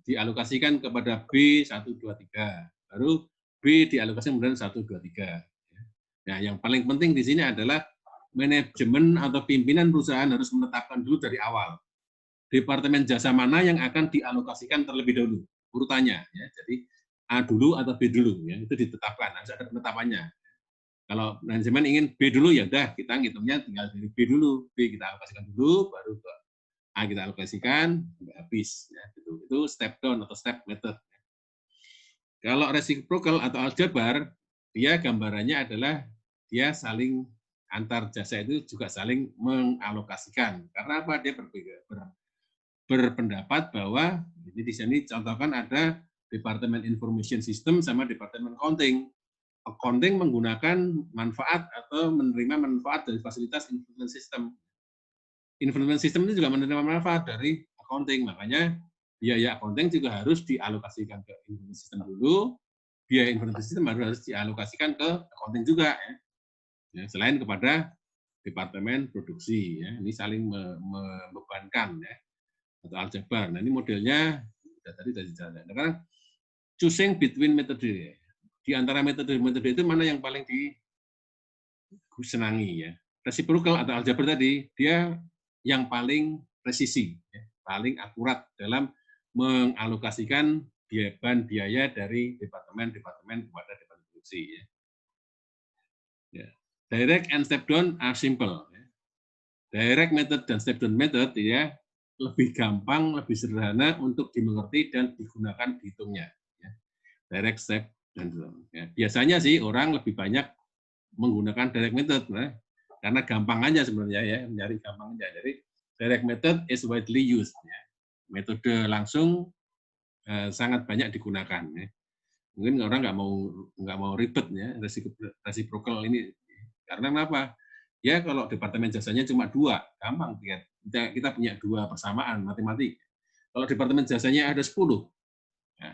dialokasikan kepada B 1 2 3. Baru B dialokasikan kemudian 1 2 3. Nah, yang paling penting di sini adalah manajemen atau pimpinan perusahaan harus menetapkan dulu dari awal departemen jasa mana yang akan dialokasikan terlebih dahulu urutannya ya. Jadi A dulu atau B dulu ya, itu ditetapkan, harus ada penetapannya. Kalau manajemen ingin B dulu ya udah kita ngitungnya tinggal dari B dulu, B kita alokasikan dulu baru ke A kita alokasikan sampai habis ya. Itu step down atau step method. Kalau reciprocal atau aljabar dia gambarannya adalah dia saling antar jasa itu juga saling mengalokasikan. Karena apa? Dia berpendapat bahwa ini di sini contohkan ada Departemen Information System sama Departemen Accounting. Accounting menggunakan manfaat atau menerima manfaat dari fasilitas information system. Information system itu juga menerima manfaat dari accounting. Makanya biaya accounting juga harus dialokasikan ke information system dulu. Biaya information system harus dialokasikan ke accounting juga ya. Ya, selain kepada departemen produksi ya. Ini saling membebankan ya. Atau aljabar. Nah, ini modelnya tadi dijelaskan. Karena choosing between metode. Di antara metode itu mana yang paling senangi ya. Reciprocal atau aljabar tadi dia yang paling presisi, ya, paling akurat dalam mengalokasikan beban biaya dari departemen-departemen kepada departemen produksi. Ya. Ya. Direct and step down are simple. Ya. Direct method dan step down method ya lebih gampang, lebih sederhana untuk dimengerti dan digunakan dihitungnya. Ya. Direct, step, dan down. Ya. Biasanya sih orang lebih banyak menggunakan direct method, nah, karena gampang aja sebenarnya ya, mencari gampang aja. Jadi direct method is widely used. Ya. Metode langsung sangat banyak digunakan. Ya. Mungkin orang nggak mau ribet ya, reciprocal ini. Karena kenapa? Ya kalau departemen jasanya cuma 2, gampang kita punya 2 persamaan matematik. Kalau departemen jasanya ada 10, ya,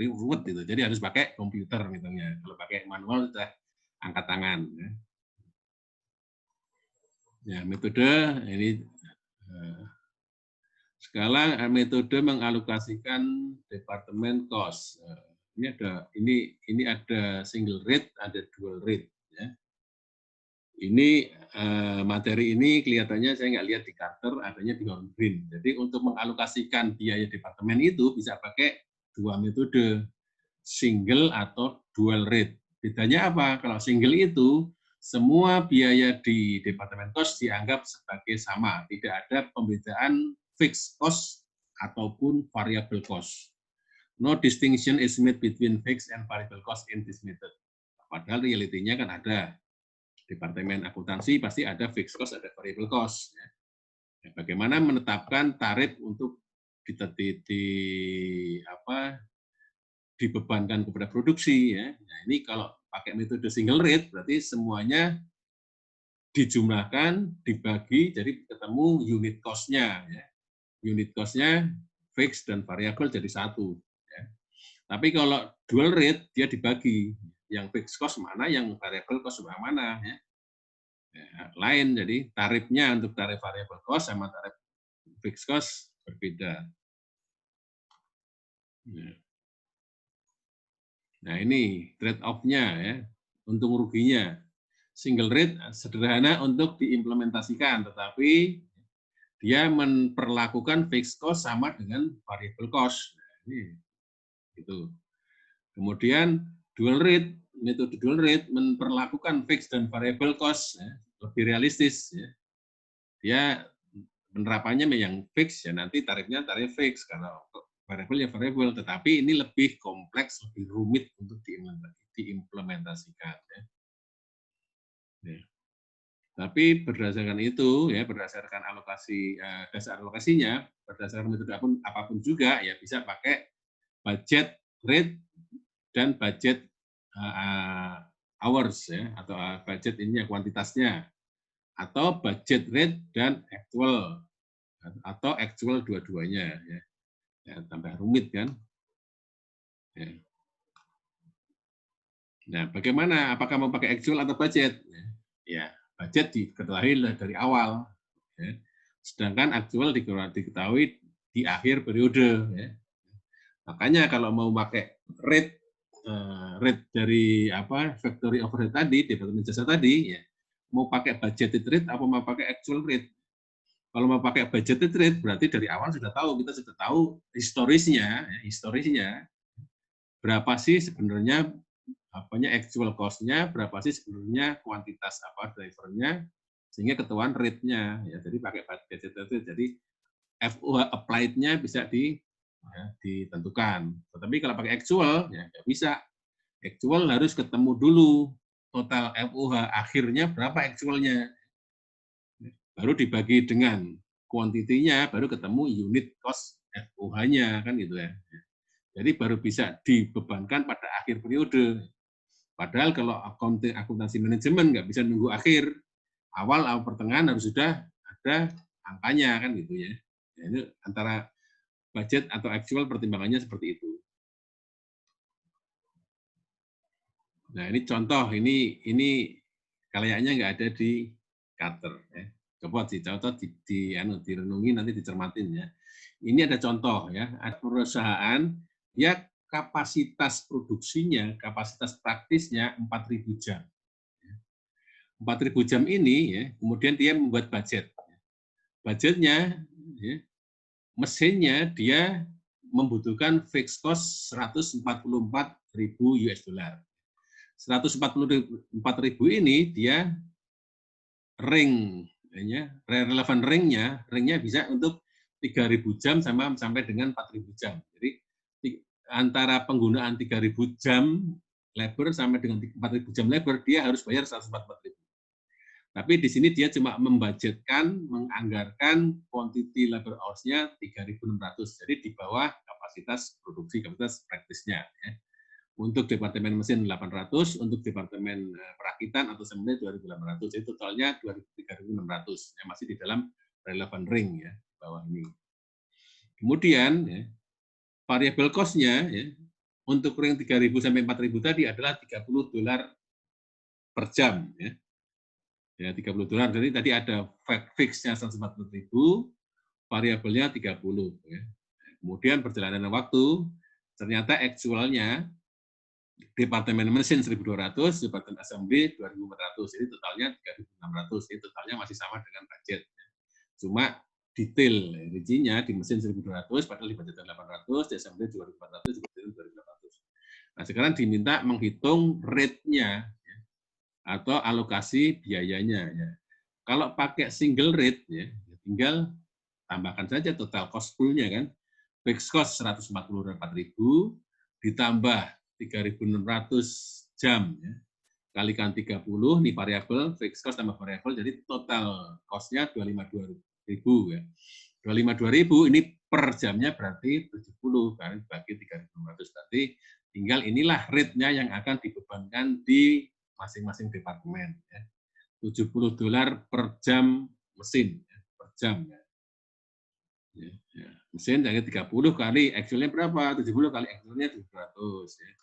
ruwet itu. Jadi harus pakai komputer hitungnya. Kalau pakai manual sudah angkat tangan. Ya. Ya, metode ini skala metode mengalokasikan departemen cost. Ini ada single rate, ada dual rate. Ya. Ini materi ini kelihatannya saya nggak lihat di Carter, adanya di Horngreen. Jadi untuk mengalokasikan biaya departemen itu bisa pakai 2 metode, single atau dual rate. Bedanya apa? Kalau single itu semua biaya di departemen cost dianggap sebagai sama, tidak ada pembedaan fixed cost ataupun variable cost. No distinction is made between fixed and variable cost in this method. Padahal realitinya kan ada. Departemen akuntansi pasti ada fixed cost, ada variable cost. Ya. Bagaimana menetapkan tarif untuk dibebankan kepada produksi. Ya. Nah, ini kalau pakai metode single rate, berarti semuanya dijumlahkan, dibagi, jadi ketemu unit cost-nya. Ya. Unit cost-nya fixed dan variable jadi 1. Ya. Tapi kalau dual rate, dia dibagi. Yang fixed cost mana, yang variable cost mana. Ya. Ya, lain, jadi tarifnya untuk tarif variable cost sama tarif fixed cost berbeda. Ya. Nah ini trade-off-nya ya, untung ruginya. Single rate sederhana untuk diimplementasikan, tetapi dia memperlakukan fixed cost sama dengan variable cost. Nah, ini gitu. Kemudian dual rate, metode dual rate memperlakukan fixed dan variable cost ya, lebih realistis. Ya. Dia penerapannya yang fix ya nanti tarifnya tarif fix karena variable ya variable, tetapi ini lebih kompleks, lebih rumit untuk diimplementasikan. Ya. Ya. Tapi berdasarkan itu ya berdasarkan alokasi dasar alokasinya berdasarkan metode apapun juga ya bisa pakai budget rate dan budget hours ya atau budget ini kuantitasnya atau budget rate dan actual atau actual dua-duanya ya. Ya tambah rumit kan ya. Nah bagaimana apakah mau pakai actual atau budget ya budget diketahui dari awal ya. Sedangkan actual diketahui di akhir periode ya. Makanya kalau mau pakai rate dari factory overhead tadi, departemen jasa tadi, ya, mau pakai budgeted rate apa mau pakai actual rate. Kalau mau pakai budgeted rate berarti dari awal kita sudah tahu historisnya berapa sih sebenarnya actual cost-nya, berapa sih sebenarnya kuantitas drivernya, sehingga ketahuan rate-nya. Ya, jadi pakai budgeted rate, jadi FOH applied-nya bisa ditentukan. Tetapi kalau pakai actual, ya nggak bisa. Actual harus ketemu dulu total FOH akhirnya berapa actualnya. Baru dibagi dengan kuantitinya, baru ketemu unit cost FOH-nya kan gitu ya. Jadi baru bisa dibebankan pada akhir periode. Padahal kalau akuntansi manajemen nggak bisa nunggu akhir, awal pertengahan harus sudah ada angkanya kan gitu ya. Ini antara budget atau actual pertimbangannya seperti itu. Nah ini contoh, ini kayaknya nggak ada di Carter. Ya. Coba direnungi nanti dicermatin ya. Ini ada contoh ya, ada perusahaan ya kapasitas produksinya, kapasitas praktisnya 4.000 jam. 4.000 jam ini ya, kemudian dia membuat budget. Budgetnya ya, mesinnya dia membutuhkan fixed cost 144.000 US dollar. 144.000 ini dia ring, ya, relevan ringnya bisa untuk 3.000 jam sampai dengan 4.000 jam. Jadi antara penggunaan 3.000 jam labor sampai dengan 4.000 jam labor, dia harus bayar 144.000. Tapi di sini dia cuma membudgetkan, menganggarkan quantity labor hours-nya 3.600. Jadi di bawah kapasitas produksi, kapasitas praktisnya. Ya. Untuk departemen mesin 800, untuk departemen perakitan atau assembly 2.800. Jadi totalnya 3.600. Ya, masih di dalam relevant ring ya, di bawah ini. Kemudian ya, variable cost-nya ya, untuk ring 3.000 sampai 4.000 tadi adalah $30 per jam. Ya. Ya, $30. Jadi tadi ada fix-nya 140.000, variabelnya 30. Ya. Kemudian perjalanan waktu, ternyata actualnya departemen mesin 1.200, departemen assembly 2.400. Jadi totalnya 3.600. Jadi totalnya masih sama dengan budget. Cuma detail rincinya di mesin 1.200, padahal dibudgetkan 800, di assembly 2.400, dibudgetkan 2.800. Nah, sekarang diminta menghitung rate-nya atau alokasi biayanya. Ya. Kalau pakai single rate, ya, tinggal tambahkan saja total cost pool-nya kan. Fixed cost 144.000 ditambah 3.600 jam, ya. Kalikan 30, ini variabel, fixed cost tambah variabel, jadi total cost-nya 252.000. Ya. 252.000 ini per jamnya berarti 70, kan, bagi 3.600. Berarti tinggal inilah rate-nya yang akan dibebankan di masing-masing departemen. Ya. $70 per jam mesin, ya, per jam. Ya. Ya. Mesin jadi 30 kali actualnya berapa? 70 kali actualnya 700. Ya.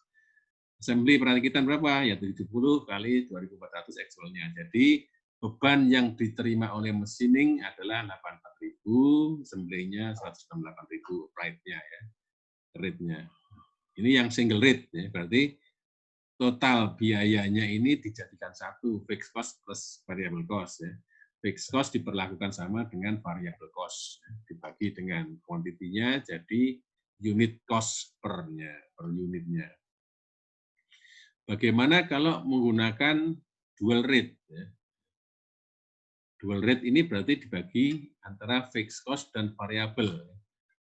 Assembly perakitan berapa? Ya 70 kali 2.400 actualnya. Jadi beban yang diterima oleh machining adalah 84.000, assembly-nya 168.000 rate-nya ya. Rate-nya. Ini yang single rate ya, berarti total biayanya ini dijadikan satu, fixed cost plus variable cost. Ya. Fixed cost diperlakukan sama dengan variable cost. Ya. Dibagi dengan quantity-nya, jadi unit cost per unitnya. Bagaimana kalau menggunakan dual rate? Ya. Dual rate ini berarti dibagi antara fixed cost dan variable.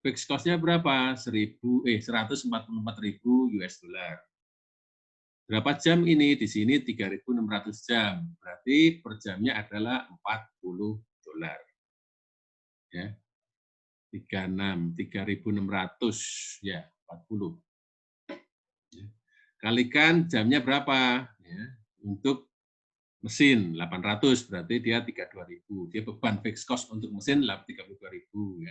Fixed cost-nya berapa? 144.000 US dollar. Berapa jam ini? Di sini 3.600 jam. Berarti per jamnya adalah $40. Ya. 3.600 ya, 40. Ya. Kalikan jamnya berapa? Ya. Untuk mesin 800 berarti dia 32.000. Dia beban fixed cost untuk mesin 32.000 ya.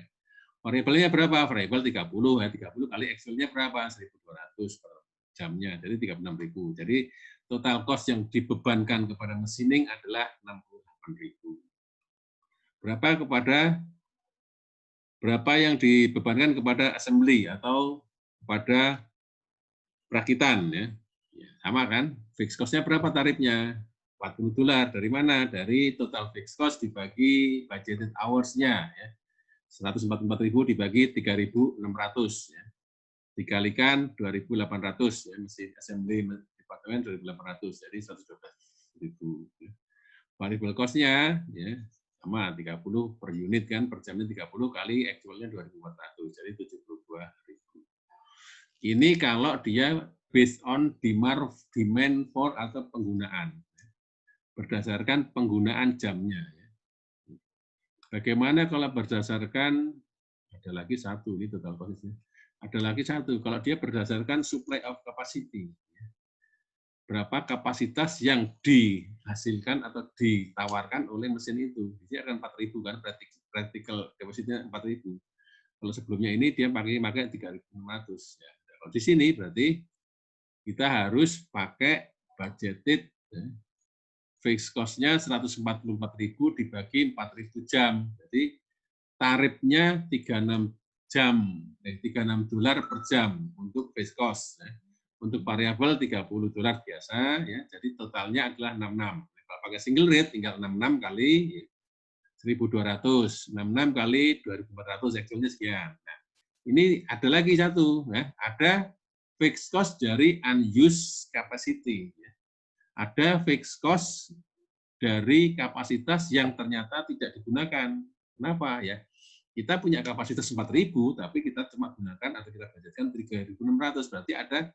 Variabelnya berapa? Variabel 30 ya. 30 kali actual-nya berapa? 1.200 per jamnya, jadi 36.000. Jadi total cost yang dibebankan kepada machining adalah 68.000. Berapa yang dibebankan kepada assembly atau kepada perakitan ya? Sama kan? Fixed cost-nya berapa tarifnya? $40. Dari mana? Dari total fixed cost dibagi budgeted hours-nya ya. 144.000 dibagi 3.600 ya. Dikalikan 2.800 ya, mesin assembly departemen 2.800, jadi 112.000. Ya. Variable cost-nya ya sama 30 per unit kan, per jamnya 30 kali actual-nya 2.400, jadi 72.000. Ini kalau dia based on demand for atau penggunaan, berdasarkan penggunaan jamnya. Bagaimana kalau berdasarkan, ada lagi satu, ini total cost-nya. Ada lagi satu, kalau dia berdasarkan supply of capacity. Berapa kapasitas yang dihasilkan atau ditawarkan oleh mesin itu. Dia akan 4.000 kan, practical capacity-nya 4.000. Kalau sebelumnya ini dia pakai 3.600. Ya. Kalau di sini berarti kita harus pakai budgeted ya, fixed cost-nya 144.000 dibagi 4.000 jam. Jadi tarifnya 36 $36 per jam untuk fixed cost. Ya. Untuk variabel $30 biasa, ya. Jadi totalnya adalah 66. Kalau pakai single rate, tinggal 66 kali 1.200, 66 kali 2.400, actualnya sekian. Nah, ini ada lagi satu, ya. Ada fixed cost dari unused capacity. Ada fixed cost dari kapasitas yang ternyata tidak digunakan. Kenapa ya? Kita punya kapasitas 4.000, tapi kita cuma gunakan atau kita budgetkan 3.600. Berarti ada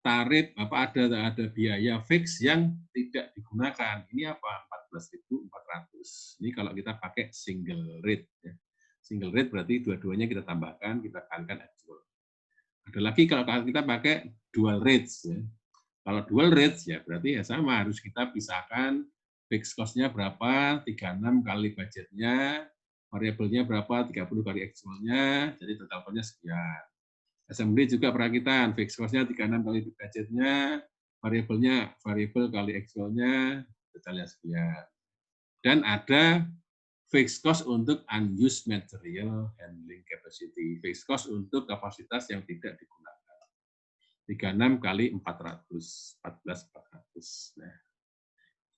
tarif ada biaya fix yang tidak digunakan. Ini apa? 14.400. Ini kalau kita pakai single rate. Ya. Single rate berarti dua-duanya kita tambahkan, kita kalikan actual. Ada lagi kalau kita pakai dual rates. Ya. Kalau dual rates ya berarti ya sama, harus kita pisahkan fixed cost-nya berapa, 36 kali budgetnya, variabelnya berapa, 30 kali actual-nya, jadi totalnya sekian. Assembly juga perakitan, fixed cost-nya 36 kali budgetnya, variabelnya variabel kali actual-nya, totalnya sekian. Dan ada fixed cost untuk unused material handling capacity, fixed cost untuk kapasitas yang tidak digunakan. 36 kali 400, 14.400. Nah,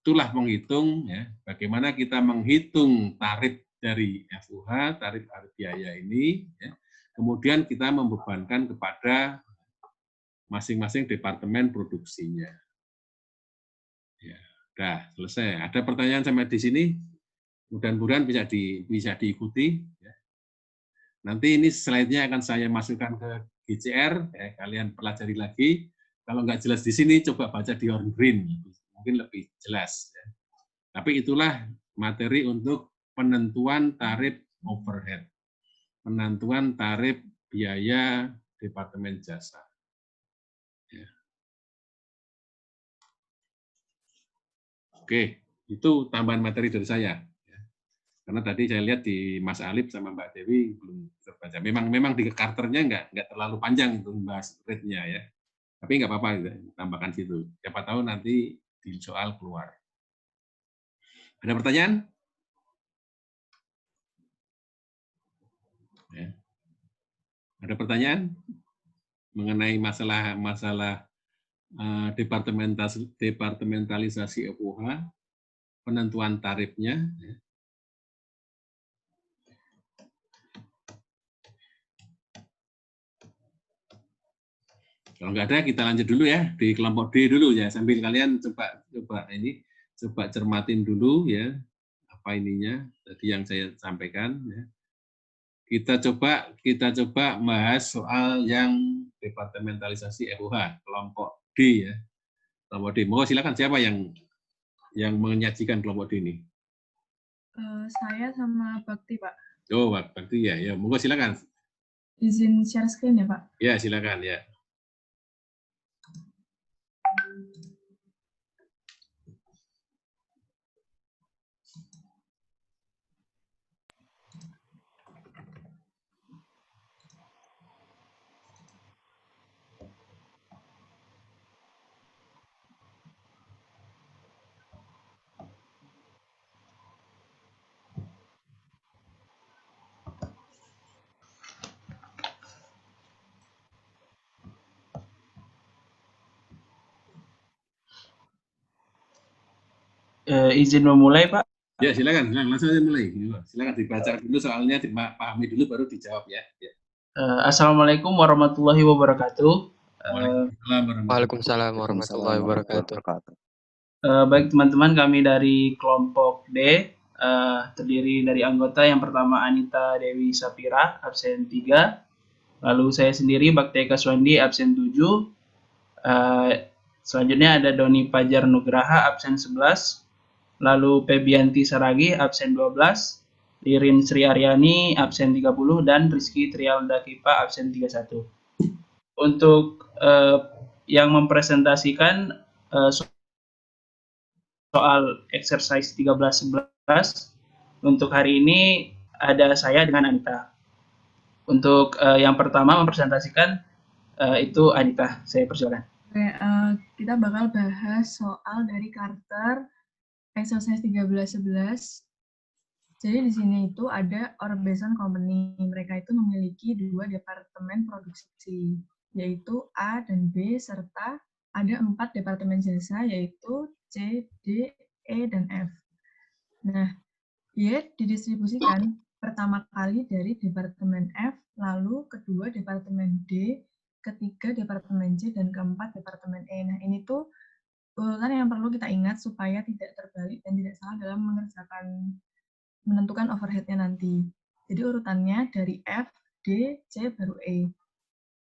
itulah menghitung ya, bagaimana kita menghitung tarif dari FUH, tarif biaya ini, ya. Kemudian kita membebankan kepada masing-masing departemen produksinya. Ya, udah selesai. Ada pertanyaan sampai di sini? Mudah-mudahan bisa diikuti. Ya. Nanti ini slide-nya akan saya masukkan ke GCR, ya, kalian pelajari lagi. Kalau nggak jelas di sini, coba baca di Horn Green, mungkin lebih jelas. Ya. Tapi itulah materi untuk penentuan tarif overhead, penentuan tarif biaya Departemen Jasa. Ya. Oke, itu tambahan materi dari saya. Karena tadi saya lihat di Mas Alif sama Mbak Dewi belum terbaca. Memang di karternya nggak terlalu panjang untuk membahas rate-nya ya. Tapi nggak apa-apa, gitu, tambahkan situ. Siapa tahu nanti di soal keluar. Ada pertanyaan? Ya. Ada pertanyaan mengenai masalah departementalisasi FUH, penentuan tarifnya? Ya. Kalau nggak ada, kita lanjut dulu ya di kelompok D dulu ya, sambil kalian coba cermatin dulu ya apa ininya tadi yang saya sampaikan. Ya. Kita coba bahas soal yang departementalisasi FUH kelompok D ya, kelompok D. Mau silakan siapa yang menyajikan kelompok D ini? Saya sama Bakti, Pak. Oh, Bakti ya, ya. Monggo silakan. Izin share screen ya, Pak? Ya, silakan ya. Izin memulai, Pak. Ya, silakan langsung aja mulai. Silakan dibaca dulu soalnya, dipahami dulu baru dijawab ya. Assalamualaikum warahmatullahi wabarakatuh. Waalaikumsalam warahmatullahi wabarakatuh. Baik teman-teman, kami dari kelompok D terdiri dari anggota yang pertama Anita Dewi Sapira, absen 3. Lalu saya sendiri Bakti Eka Swandi, absen 7. Selanjutnya ada Doni Pajar Nugraha, absen 11. Lalu Febianti Saragi, absen 12. Lirin Sri Aryani, absen 30. Dan Rizky Trialda Kipa, absen 31. Untuk yang mempresentasikan soal exercise 13-11, untuk hari ini ada saya dengan Anita. Untuk yang pertama mempresentasikan itu Anita, saya persilakan. Oke, kita bakal bahas soal dari Carter exercise 13-11. Jadi di sini itu ada Orbeson Company. Mereka itu memiliki 2 departemen produksi, yaitu A dan B, serta ada 4 departemen jasa, yaitu C, D, E, dan F. Nah, Y didistribusikan pertama kali dari Departemen F, lalu kedua Departemen D, ketiga Departemen C, dan keempat Departemen E. Nah, ini tuh urutan yang perlu kita ingat supaya tidak terbalik dan tidak salah dalam menentukan overhead-nya nanti. Jadi urutannya dari F, D, C, baru E.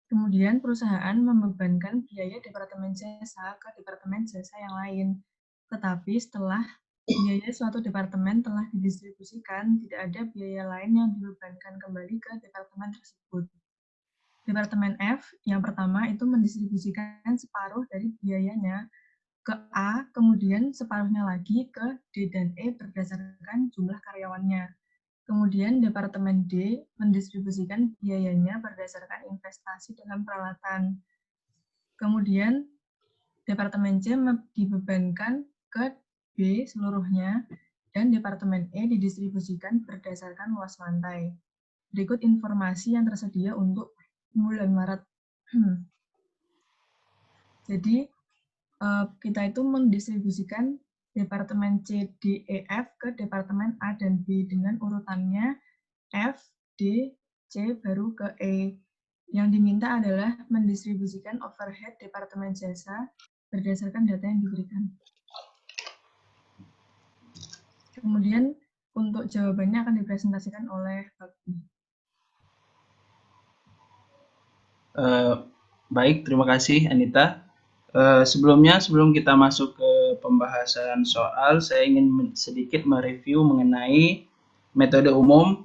Kemudian perusahaan membebankan biaya Departemen Jasa ke Departemen Jasa yang lain. Tetapi setelah biaya suatu departemen telah didistribusikan, tidak ada biaya lain yang dibebankan kembali ke departemen tersebut. Departemen F yang pertama itu mendistribusikan separuh dari biayanya ke A, kemudian separuhnya lagi ke D dan E berdasarkan jumlah karyawannya. Kemudian Departemen D mendistribusikan biayanya berdasarkan investasi dalam peralatan. Kemudian Departemen C dibebankan ke B seluruhnya, dan Departemen E didistribusikan berdasarkan luas lantai. Berikut informasi yang tersedia untuk bulan Maret. Jadi, kita itu mendistribusikan Departemen C, D, E, F ke Departemen A dan B dengan urutannya F, D, C, baru ke E. Yang diminta adalah mendistribusikan overhead Departemen Jasa berdasarkan data yang diberikan. Kemudian untuk jawabannya akan dipresentasikan oleh Bakti. Baik, terima kasih Anita. Sebelum kita masuk ke pembahasan soal, saya ingin sedikit mereview mengenai metode umum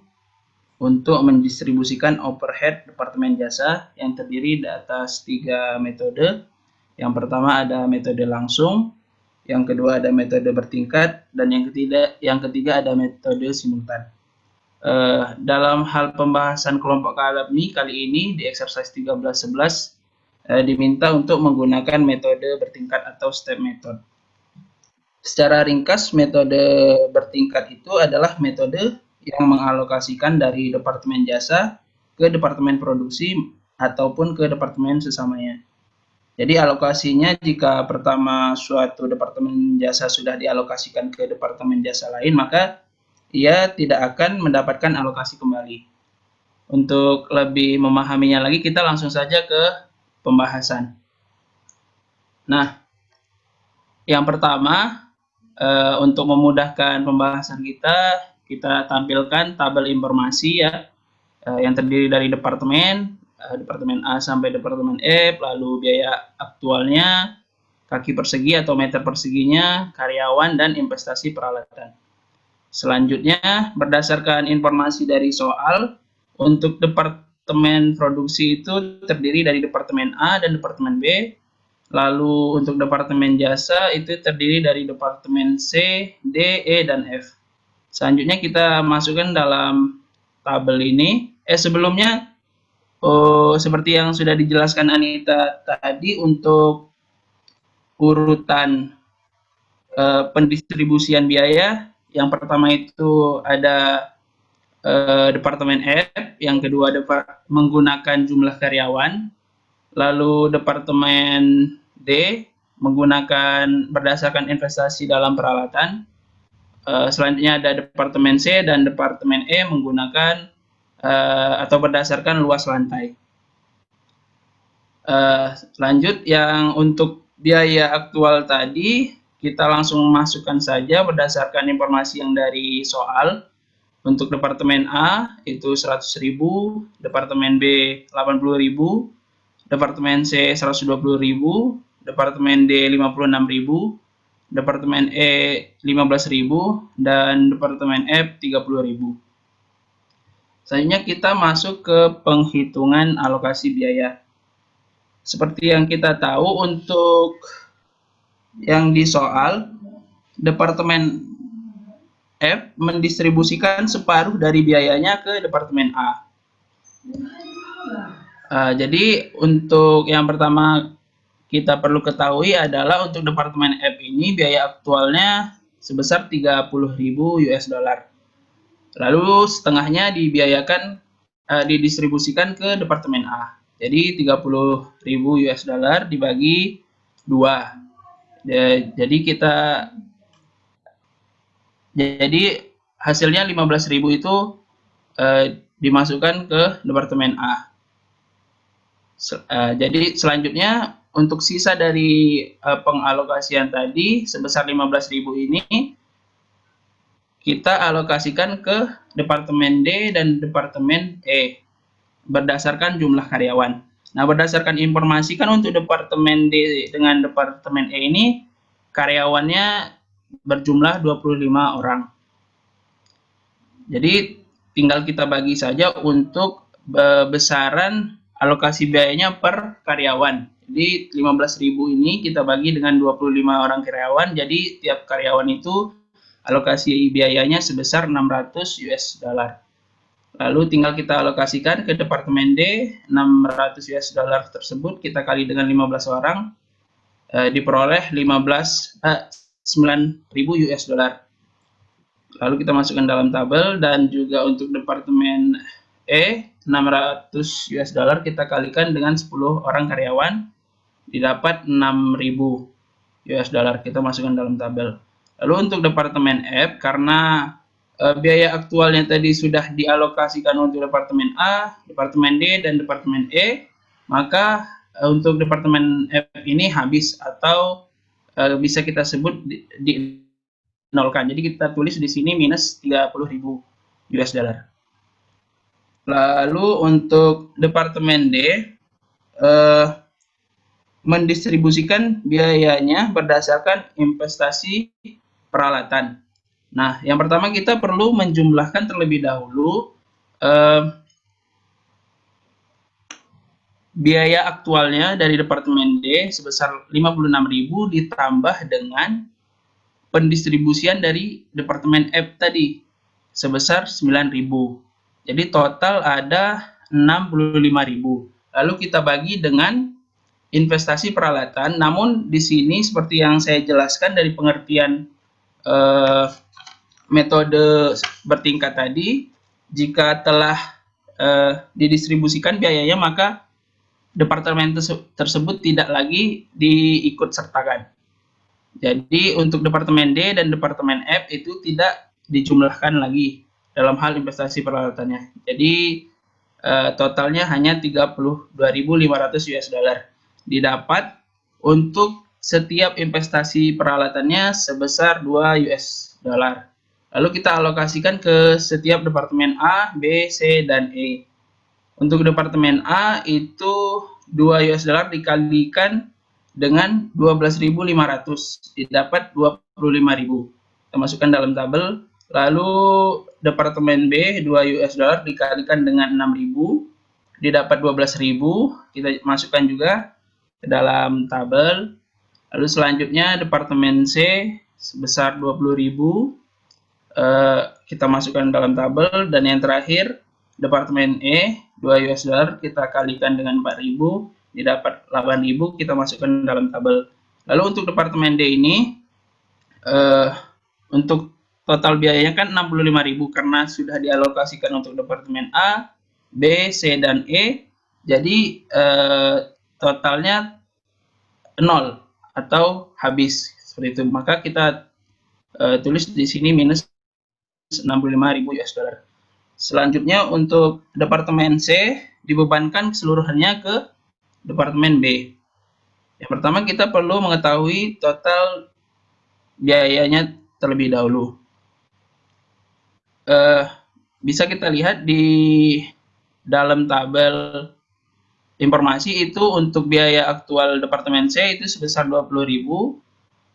untuk mendistribusikan overhead Departemen Jasa yang terdiri di atas 3 metode. Yang pertama ada metode langsung, yang kedua ada metode bertingkat, dan yang ketiga ada metode simultan. Dalam hal pembahasan kelompok alumni kali ini di exercise 13-11 diminta untuk menggunakan metode bertingkat atau step method. Secara ringkas, metode bertingkat itu adalah metode yang mengalokasikan dari Departemen Jasa ke Departemen Produksi ataupun ke Departemen sesamanya. Jadi alokasinya jika pertama suatu Departemen Jasa sudah dialokasikan ke Departemen Jasa lain, maka ia tidak akan mendapatkan alokasi kembali. Untuk lebih memahaminya lagi, kita langsung saja ke pembahasan. Nah, yang pertama, untuk memudahkan pembahasan kita tampilkan tabel informasi ya, yang terdiri dari departemen A sampai Departemen F, lalu biaya aktualnya, kaki persegi atau meter perseginya, karyawan, dan investasi peralatan. Selanjutnya, berdasarkan informasi dari soal, untuk Departemen Produksi itu terdiri dari Departemen A dan Departemen B. Lalu untuk Departemen Jasa itu terdiri dari Departemen C, D, E, dan F. Selanjutnya kita masukkan dalam tabel ini. Sebelumnya, seperti yang sudah dijelaskan Anita tadi, untuk urutan pendistribusian biaya, yang pertama itu ada Departemen F, yang kedua menggunakan jumlah karyawan, lalu Departemen D menggunakan berdasarkan investasi dalam peralatan, selanjutnya ada Departemen C dan Departemen E menggunakan atau berdasarkan luas lantai. Lanjut, yang untuk biaya aktual tadi kita langsung masukkan saja berdasarkan informasi yang dari soal. Untuk Departemen A itu 100.000, Departemen B 80.000, Departemen C 120.000, Departemen D 56.000, Departemen E 15.000, dan Departemen F 30.000. Selanjutnya kita masuk ke penghitungan alokasi biaya. Seperti yang kita tahu, untuk yang di soal, Departemen F mendistribusikan separuh dari biayanya ke Departemen A. Jadi untuk yang pertama kita perlu ketahui adalah untuk Departemen F ini biaya aktualnya sebesar 30.000 US dollar. Lalu setengahnya didistribusikan ke Departemen A. Jadi 30.000 US dollar dibagi 2. Jadi kita Jadi hasilnya 15.000 itu dimasukkan ke departemen A. Jadi selanjutnya untuk sisa dari pengalokasian tadi sebesar 15.000 ini kita alokasikan ke departemen D dan departemen E berdasarkan jumlah karyawan. Nah, berdasarkan informasi kan untuk departemen D dengan departemen E ini karyawannya berjumlah 25 orang. Jadi tinggal kita bagi saja untuk besaran alokasi biayanya per karyawan. Jadi 15.000 ini kita bagi dengan 25 orang karyawan, jadi tiap karyawan itu alokasi biayanya sebesar 600 US dollar. Lalu tinggal kita alokasikan ke departemen D, 600 US dollar tersebut kita kali dengan 15 orang, diperoleh 9.000 US dollar. Lalu kita masukkan dalam tabel, dan juga untuk departemen E, 600 US dollar kita kalikan dengan 10 orang karyawan, didapat 6.000 US dollar, kita masukkan dalam tabel. Lalu untuk departemen F, karena biaya aktualnya tadi sudah dialokasikan untuk departemen A, departemen D, dan departemen E, maka untuk departemen F ini habis atau bisa kita sebut di nolkan. Jadi kita tulis di sini minus 30.000 US dollar. Lalu untuk departemen D, mendistribusikan biayanya berdasarkan investasi peralatan. Nah, yang pertama kita perlu menjumlahkan terlebih dahulu biaya aktualnya dari departemen D sebesar 56.000 ditambah dengan pendistribusian dari departemen F tadi sebesar 9.000. Jadi total ada 65.000. Lalu kita bagi dengan investasi peralatan. Namun di sini seperti yang saya jelaskan dari pengertian metode bertingkat tadi, jika telah didistribusikan biayanya, maka departemen tersebut tidak lagi diikut sertakan. Jadi untuk departemen D dan departemen F itu tidak dijumlahkan lagi dalam hal investasi peralatannya. Jadi totalnya hanya 32.500 US dollar didapat untuk setiap investasi peralatannya sebesar 2 US dollar. Lalu kita alokasikan ke setiap departemen A, B, C, dan E. Untuk departemen A itu 2 US dollar dikalikan dengan 12.500, didapat 25.000. Kita masukkan dalam tabel. Lalu departemen B 2 US dollar dikalikan dengan 6.000, didapat 12.000. Kita masukkan juga ke dalam tabel. Lalu selanjutnya departemen C sebesar 20.000, kita masukkan dalam tabel. Dan yang terakhir departemen E 2 US dollar kita kalikan dengan 4.000, didapat 8.000, kita masukkan dalam tabel. Lalu untuk departemen D ini untuk total biayanya kan 65.000 karena sudah dialokasikan untuk departemen A, B, C, dan E. Jadi totalnya 0 atau habis seperti itu. Maka kita tulis di sini minus 65.000 US dollar. Selanjutnya untuk departemen C dibebankan keseluruhannya ke departemen B. Yang pertama kita perlu mengetahui total biayanya terlebih dahulu. Bisa kita lihat di dalam tabel informasi itu untuk biaya aktual departemen C itu sebesar 20.000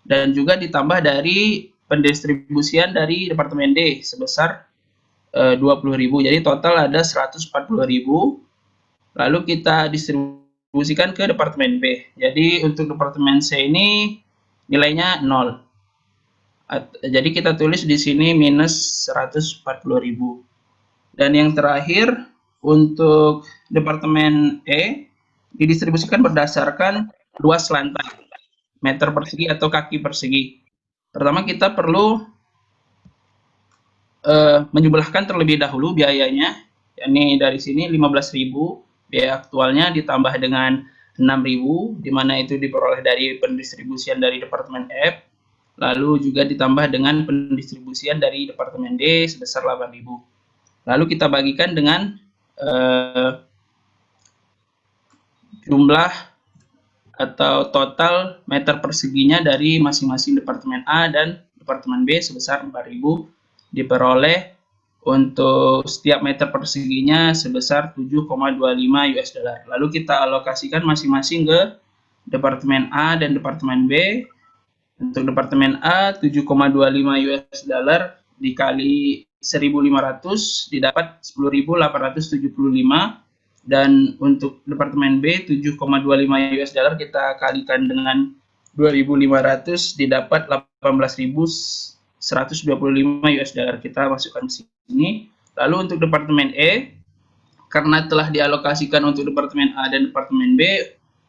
dan juga ditambah dari pendistribusian dari departemen D sebesar 20.000. Jadi total ada 140.000. Lalu kita distribusikan ke departemen B. Jadi untuk departemen C ini nilainya 0. Jadi kita tulis di sini minus 140.000. Dan yang terakhir untuk departemen E didistribusikan berdasarkan luas lantai, meter persegi atau kaki persegi. Pertama kita perlu menjumlahkan terlebih dahulu biayanya, yakni dari sini 15.000 biaya aktualnya ditambah dengan 6.000, di mana itu diperoleh dari pendistribusian dari departemen F. lalu juga ditambah dengan pendistribusian dari Departemen D sebesar 8.000. Lalu kita bagikan dengan jumlah atau total meter perseginya dari masing-masing Departemen A dan Departemen B sebesar 4.000 diperoleh untuk setiap meter perseginya sebesar 7,25 US dollar. Lalu kita alokasikan masing-masing ke Departemen A dan Departemen B. Untuk Departemen A 7,25 US dollar dikali 1.500 didapat 10.875. Dan untuk Departemen B 7,25 US dollar kita kalikan dengan 2.500 didapat 18.125 US dollar. Kita masukkan ke sini. Lalu untuk Departemen E, karena telah dialokasikan untuk Departemen A dan Departemen B,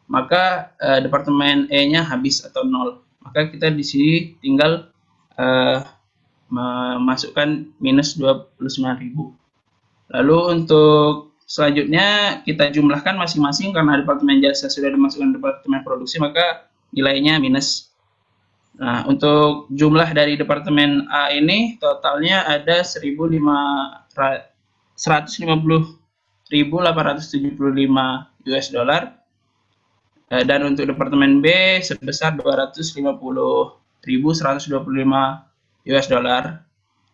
maka Departemen E-nya habis atau nol. Maka kita di sini tinggal memasukkan minus 29.000. Lalu untuk selanjutnya kita jumlahkan masing-masing karena Departemen Jasa sudah dimasukkan Departemen Produksi, maka nilainya minus. Nah, untuk jumlah dari Departemen A ini totalnya ada 150.875 US dollar. Dan untuk Departemen B sebesar 250.125 US dollar.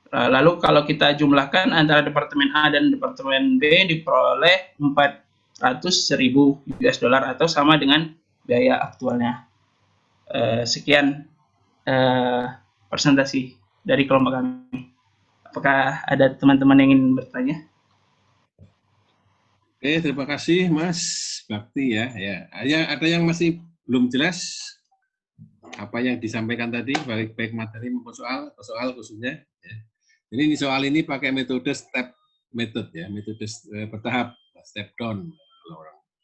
Lalu kalau kita jumlahkan antara Departemen A dan Departemen B diperoleh 400.000 US dollar atau sama dengan biaya aktualnya. Sekian presentasi dari kelompok kami. Apakah ada teman-teman yang ingin bertanya? Oke, terima kasih Mas Bakti ya. Ada yang masih belum jelas apa yang disampaikan tadi, baik materi maupun soal khususnya. Ya. Jadi soal ini pakai metode step method ya, metode bertahap, step down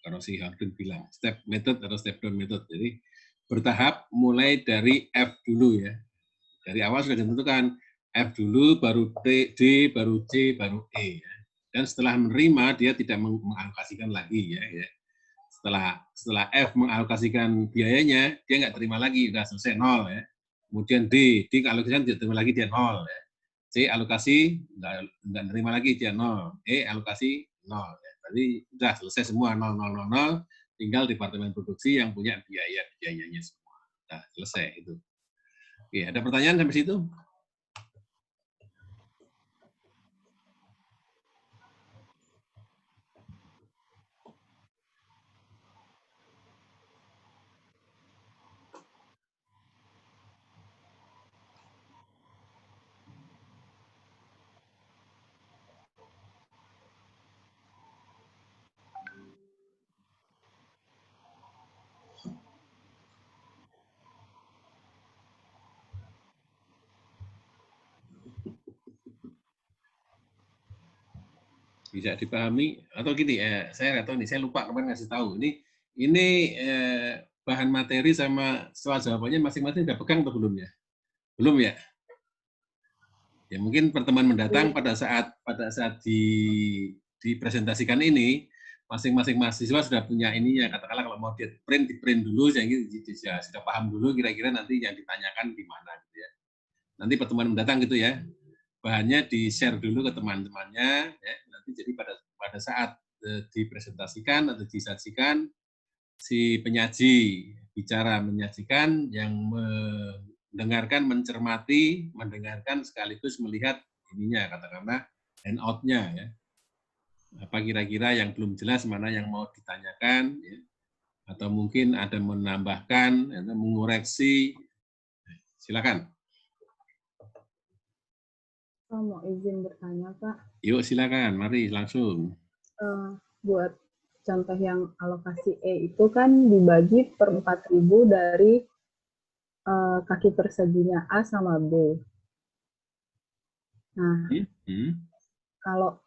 kalau si Hardin bilang, step method atau step down method. Jadi bertahap mulai dari F dulu ya. Dari awal sudah ditentukan F dulu, baru D, baru C, baru E ya. Dan setelah menerima dia tidak mengalokasikan lagi ya. Setelah F mengalokasikan biayanya, dia nggak terima lagi, udah selesai nol ya. Kemudian D alokasikan tidak terima lagi, dia nol ya. C alokasi nggak terima lagi, dia nol. E alokasi nol ya. Jadi sudah selesai semua 0, 0, 0, 0. Tinggal Departemen Produksi yang punya biayanya semua. Nah, selesai itu. Oke, ada pertanyaan sampai situ? Bisa dipahami atau gini saya nggak tahu nih, saya lupa kemarin ngasih tahu ini bahan materi sama soal jawabannya masing-masing udah pegang atau belum ya? Belum ya? Ya mungkin pertemuan mendatang pada saat dipresentasikan ini masing-masing mahasiswa sudah punya ininya, katakanlah kalau mau di print dulu ya sudah paham dulu kira-kira nanti yang ditanyakan di mana gitu ya. Nanti pertemuan mendatang gitu ya. Bahannya di-share dulu ke teman-temannya ya. Nanti jadi pada saat dipresentasikan atau disajikan si penyaji bicara menyajikan, yang mendengarkan mencermati, mendengarkan sekaligus melihat ininya katakanlah handout-nya ya. Apa kira-kira yang belum jelas, mana yang mau ditanyakan ya. Atau mungkin ada menambahkan atau mengoreksi. Silakan. Saya mau izin bertanya, Pak. Yuk, silakan. Mari, langsung. Buat contoh yang alokasi E itu kan dibagi per 4.000 dari kaki perseginya A sama B. Nah, kalau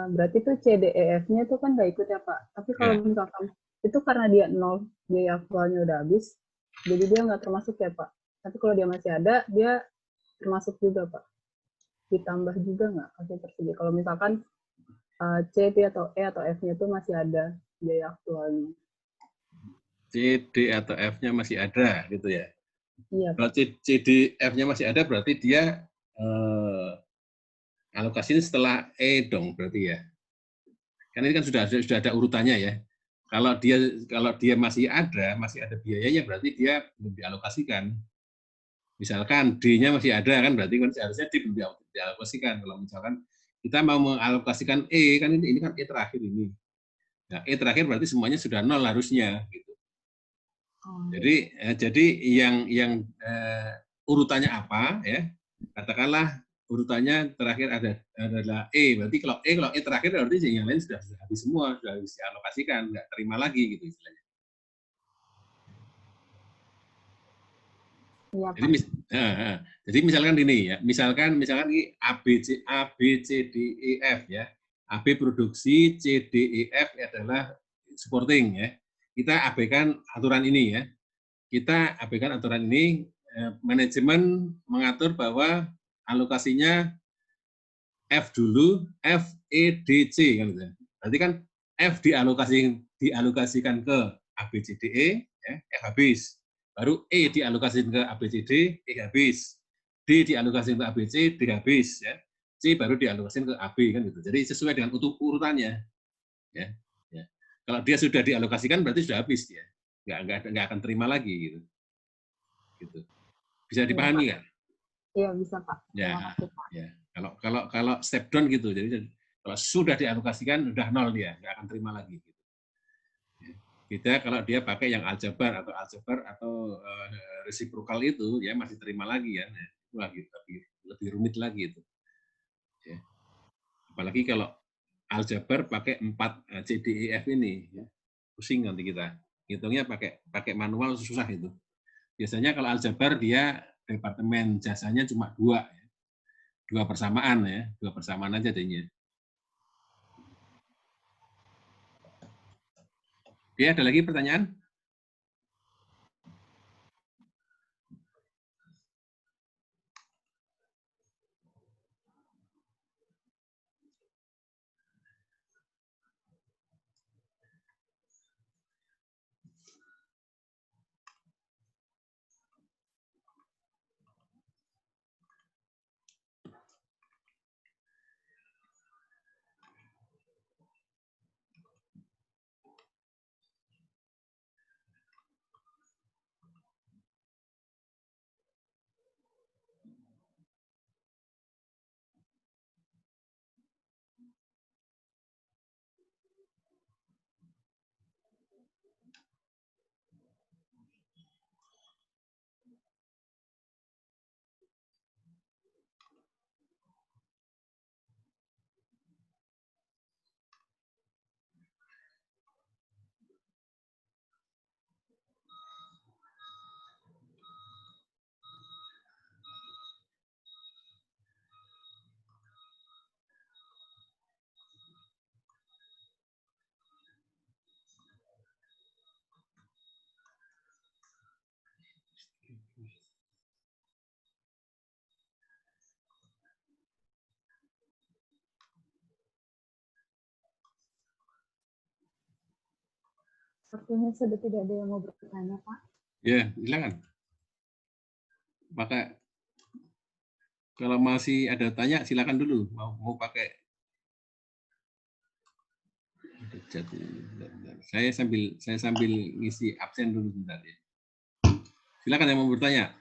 berarti tuh C, D, E, F-nya itu kan nggak ikut ya, Pak. Tapi kalau misalkan itu karena dia 0, biaya aktualnya udah habis, jadi dia nggak termasuk ya, Pak. Tapi kalau dia masih ada, dia termasuk juga, Pak. Ditambah juga nggak kaki persegi? Kalau misalkan C, D, atau E, atau F-nya itu masih ada biaya aktualnya. C, D, atau F-nya masih ada, gitu ya? Iya, Kalau Pak. CDF-nya masih ada berarti dia alokasinya setelah E dong berarti ya. Kan ini kan sudah ada urutannya ya. Kalau dia masih ada biayanya berarti dia belum dialokasikan. Misalkan D-nya masih ada kan berarti kan seharusnya D belum dialokasikan. Kalau misalkan kita mau mengalokasikan E kan ini kan E terakhir ini. Nah, E terakhir berarti semuanya sudah nol harusnya gitu. Jadi yang urutannya apa ya? Katakanlah urutannya terakhir adalah E. Berarti kalau E terakhir berarti yang lain sudah habis semua, sudah habis dialokasikan, nggak terima lagi gitu istilahnya. Iya, Jadi, Pak. jadi misalkan ini ya, misalkan ini A B C D E F ya. A B produksi, C D E F adalah supporting ya. Kita abaikan aturan ini ya. Kita abaikan aturan ini, manajemen mengatur bahwa alokasinya F dulu, F, E, D, C kan gitu. Berarti kan F dialokasikan ke A, B, C, D, E, ya, F habis. Baru E dialokasikan ke A, B, C, D, E habis. D dialokasikan ke A, B, C, D habis. Ya. C baru dialokasikan ke A, B kan gitu. Jadi sesuai dengan urutannya. Ya. Ya. Kalau dia sudah dialokasikan berarti sudah habis dia. Nggak akan terima lagi gitu. Gitu. Bisa dipahami nggak? Iya, bisa, Pak. Ya, Terima kasih, Pak. ya. Kalau step down gitu, jadi kalau sudah dialokasikan udah nol dia, nggak akan terima lagi. Gitu. Beda kalau dia pakai yang aljabar atau resiprokal itu, ya masih terima lagi ya, itu lagi lebih rumit lagi itu. Ya. Apalagi kalau aljabar pakai 4 C, D, E, F ini, ya. Pusing nanti kita. Hitungnya pakai manual susah itu. Biasanya kalau aljabar dia departemen jasanya cuma 2. Dua persamaan ya, 2 persamaan aja jadinya. Oke, ada lagi pertanyaan? Sepertinya sudah tidak ada yang mau bertanya, Pak. Ya, silakan. Pakai kalau masih ada tanya silakan dulu. Mau pakai. Saya sambil ngisi absen dulu sebentar ya. Silakan yang mau bertanya.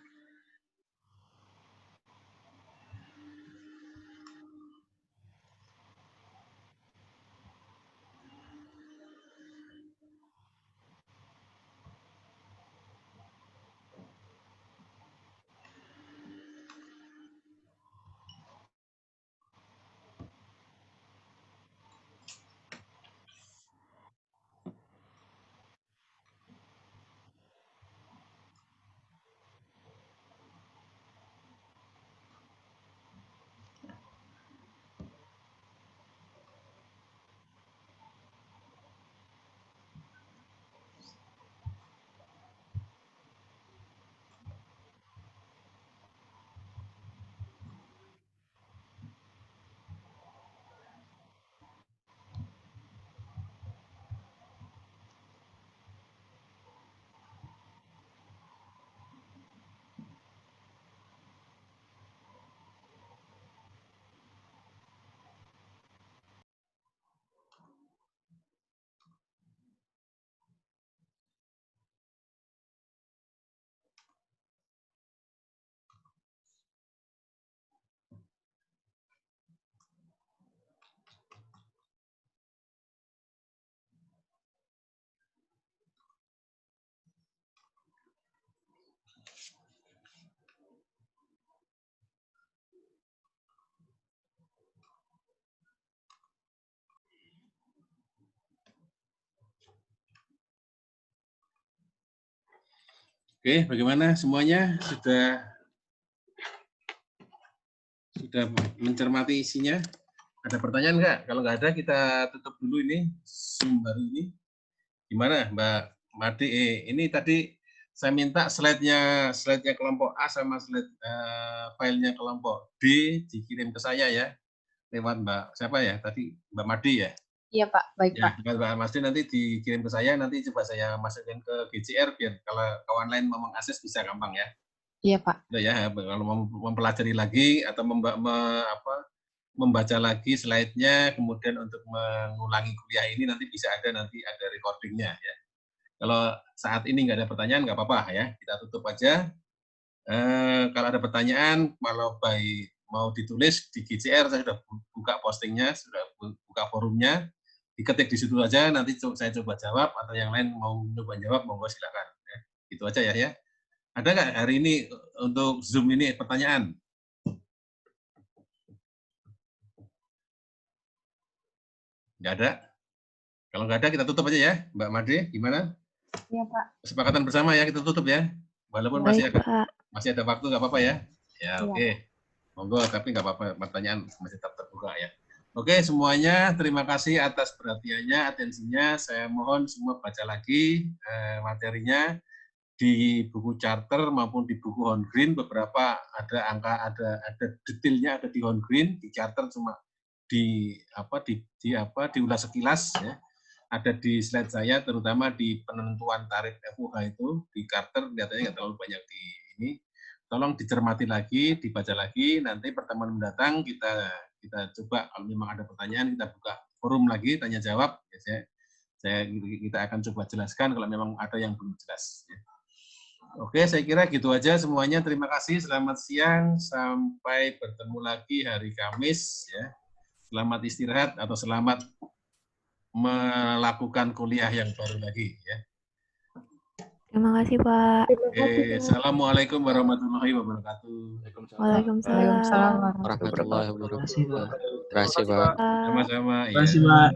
Oke, bagaimana semuanya? Sudah mencermati isinya? Ada pertanyaan nggak? Kalau nggak ada, kita tutup dulu ini Zoom hari ini. Gimana, Mbak Made? Ini tadi saya minta slide-nya kelompok A sama slide filenya kelompok B dikirim ke saya ya, lewat Mbak siapa ya? Tadi Mbak Made ya? Iya Pak, baik Ya, Pak. Mbak Made nanti dikirim ke saya, nanti coba saya masukin ke GCR biar kalau kawan lain mau mengakses bisa gampang ya. Iya Pak. Udah ya, kalau mau mempelajari lagi atau membaca lagi slide-nya, kemudian untuk mengulangi kuliah ini nanti ada recording-nya ya. Kalau saat ini nggak ada pertanyaan nggak apa-apa ya, kita tutup aja. Kalau ada pertanyaan, kalau mau ditulis di GCR, saya sudah buka postingnya, sudah buka forumnya, diketik di situ aja, nanti saya coba jawab, atau yang lain mau coba jawab, monggo silakan. Ya. Gitu aja ya. Ada nggak hari ini untuk Zoom ini pertanyaan? Nggak ada? Kalau nggak ada, kita tutup aja ya. Mbak Made, gimana? Iya Pak. Kesepakatan bersama ya, kita tutup ya. Walaupun Baik, masih ada waktu, nggak apa-apa ya. Ya, Iya. oke. Monggo, tapi nggak apa-apa, pertanyaan masih tetap terbuka ya. Oke, semuanya terima kasih atas perhatiannya, atensinya. Saya mohon semua baca lagi materinya di buku charter maupun di buku Hohngreen. Beberapa ada angka, ada detailnya ada di Hohngreen, di charter cuma diulas sekilas ya. Ada di slide saya, terutama di penentuan tarif FUH itu di Carter, kelihatannya nggak terlalu banyak di ini. Tolong dicermati lagi, dibaca lagi. Nanti pertemuan mendatang kita coba kalau memang ada pertanyaan kita buka forum lagi tanya jawab. Ya, kita akan coba jelaskan kalau memang ada yang belum jelas. Ya. Oke, saya kira gitu aja semuanya. Terima kasih. Selamat siang. Sampai bertemu lagi hari Kamis. Ya. Selamat istirahat atau selamat melakukan kuliah yang baru lagi ya. Terima kasih Pak. Assalamualaikum warahmatullahi wabarakatuh. Waalaikumsalam warahmatullahi wabarakatuh. Terima kasih Pak. Sama-sama. Terima kasih Pak.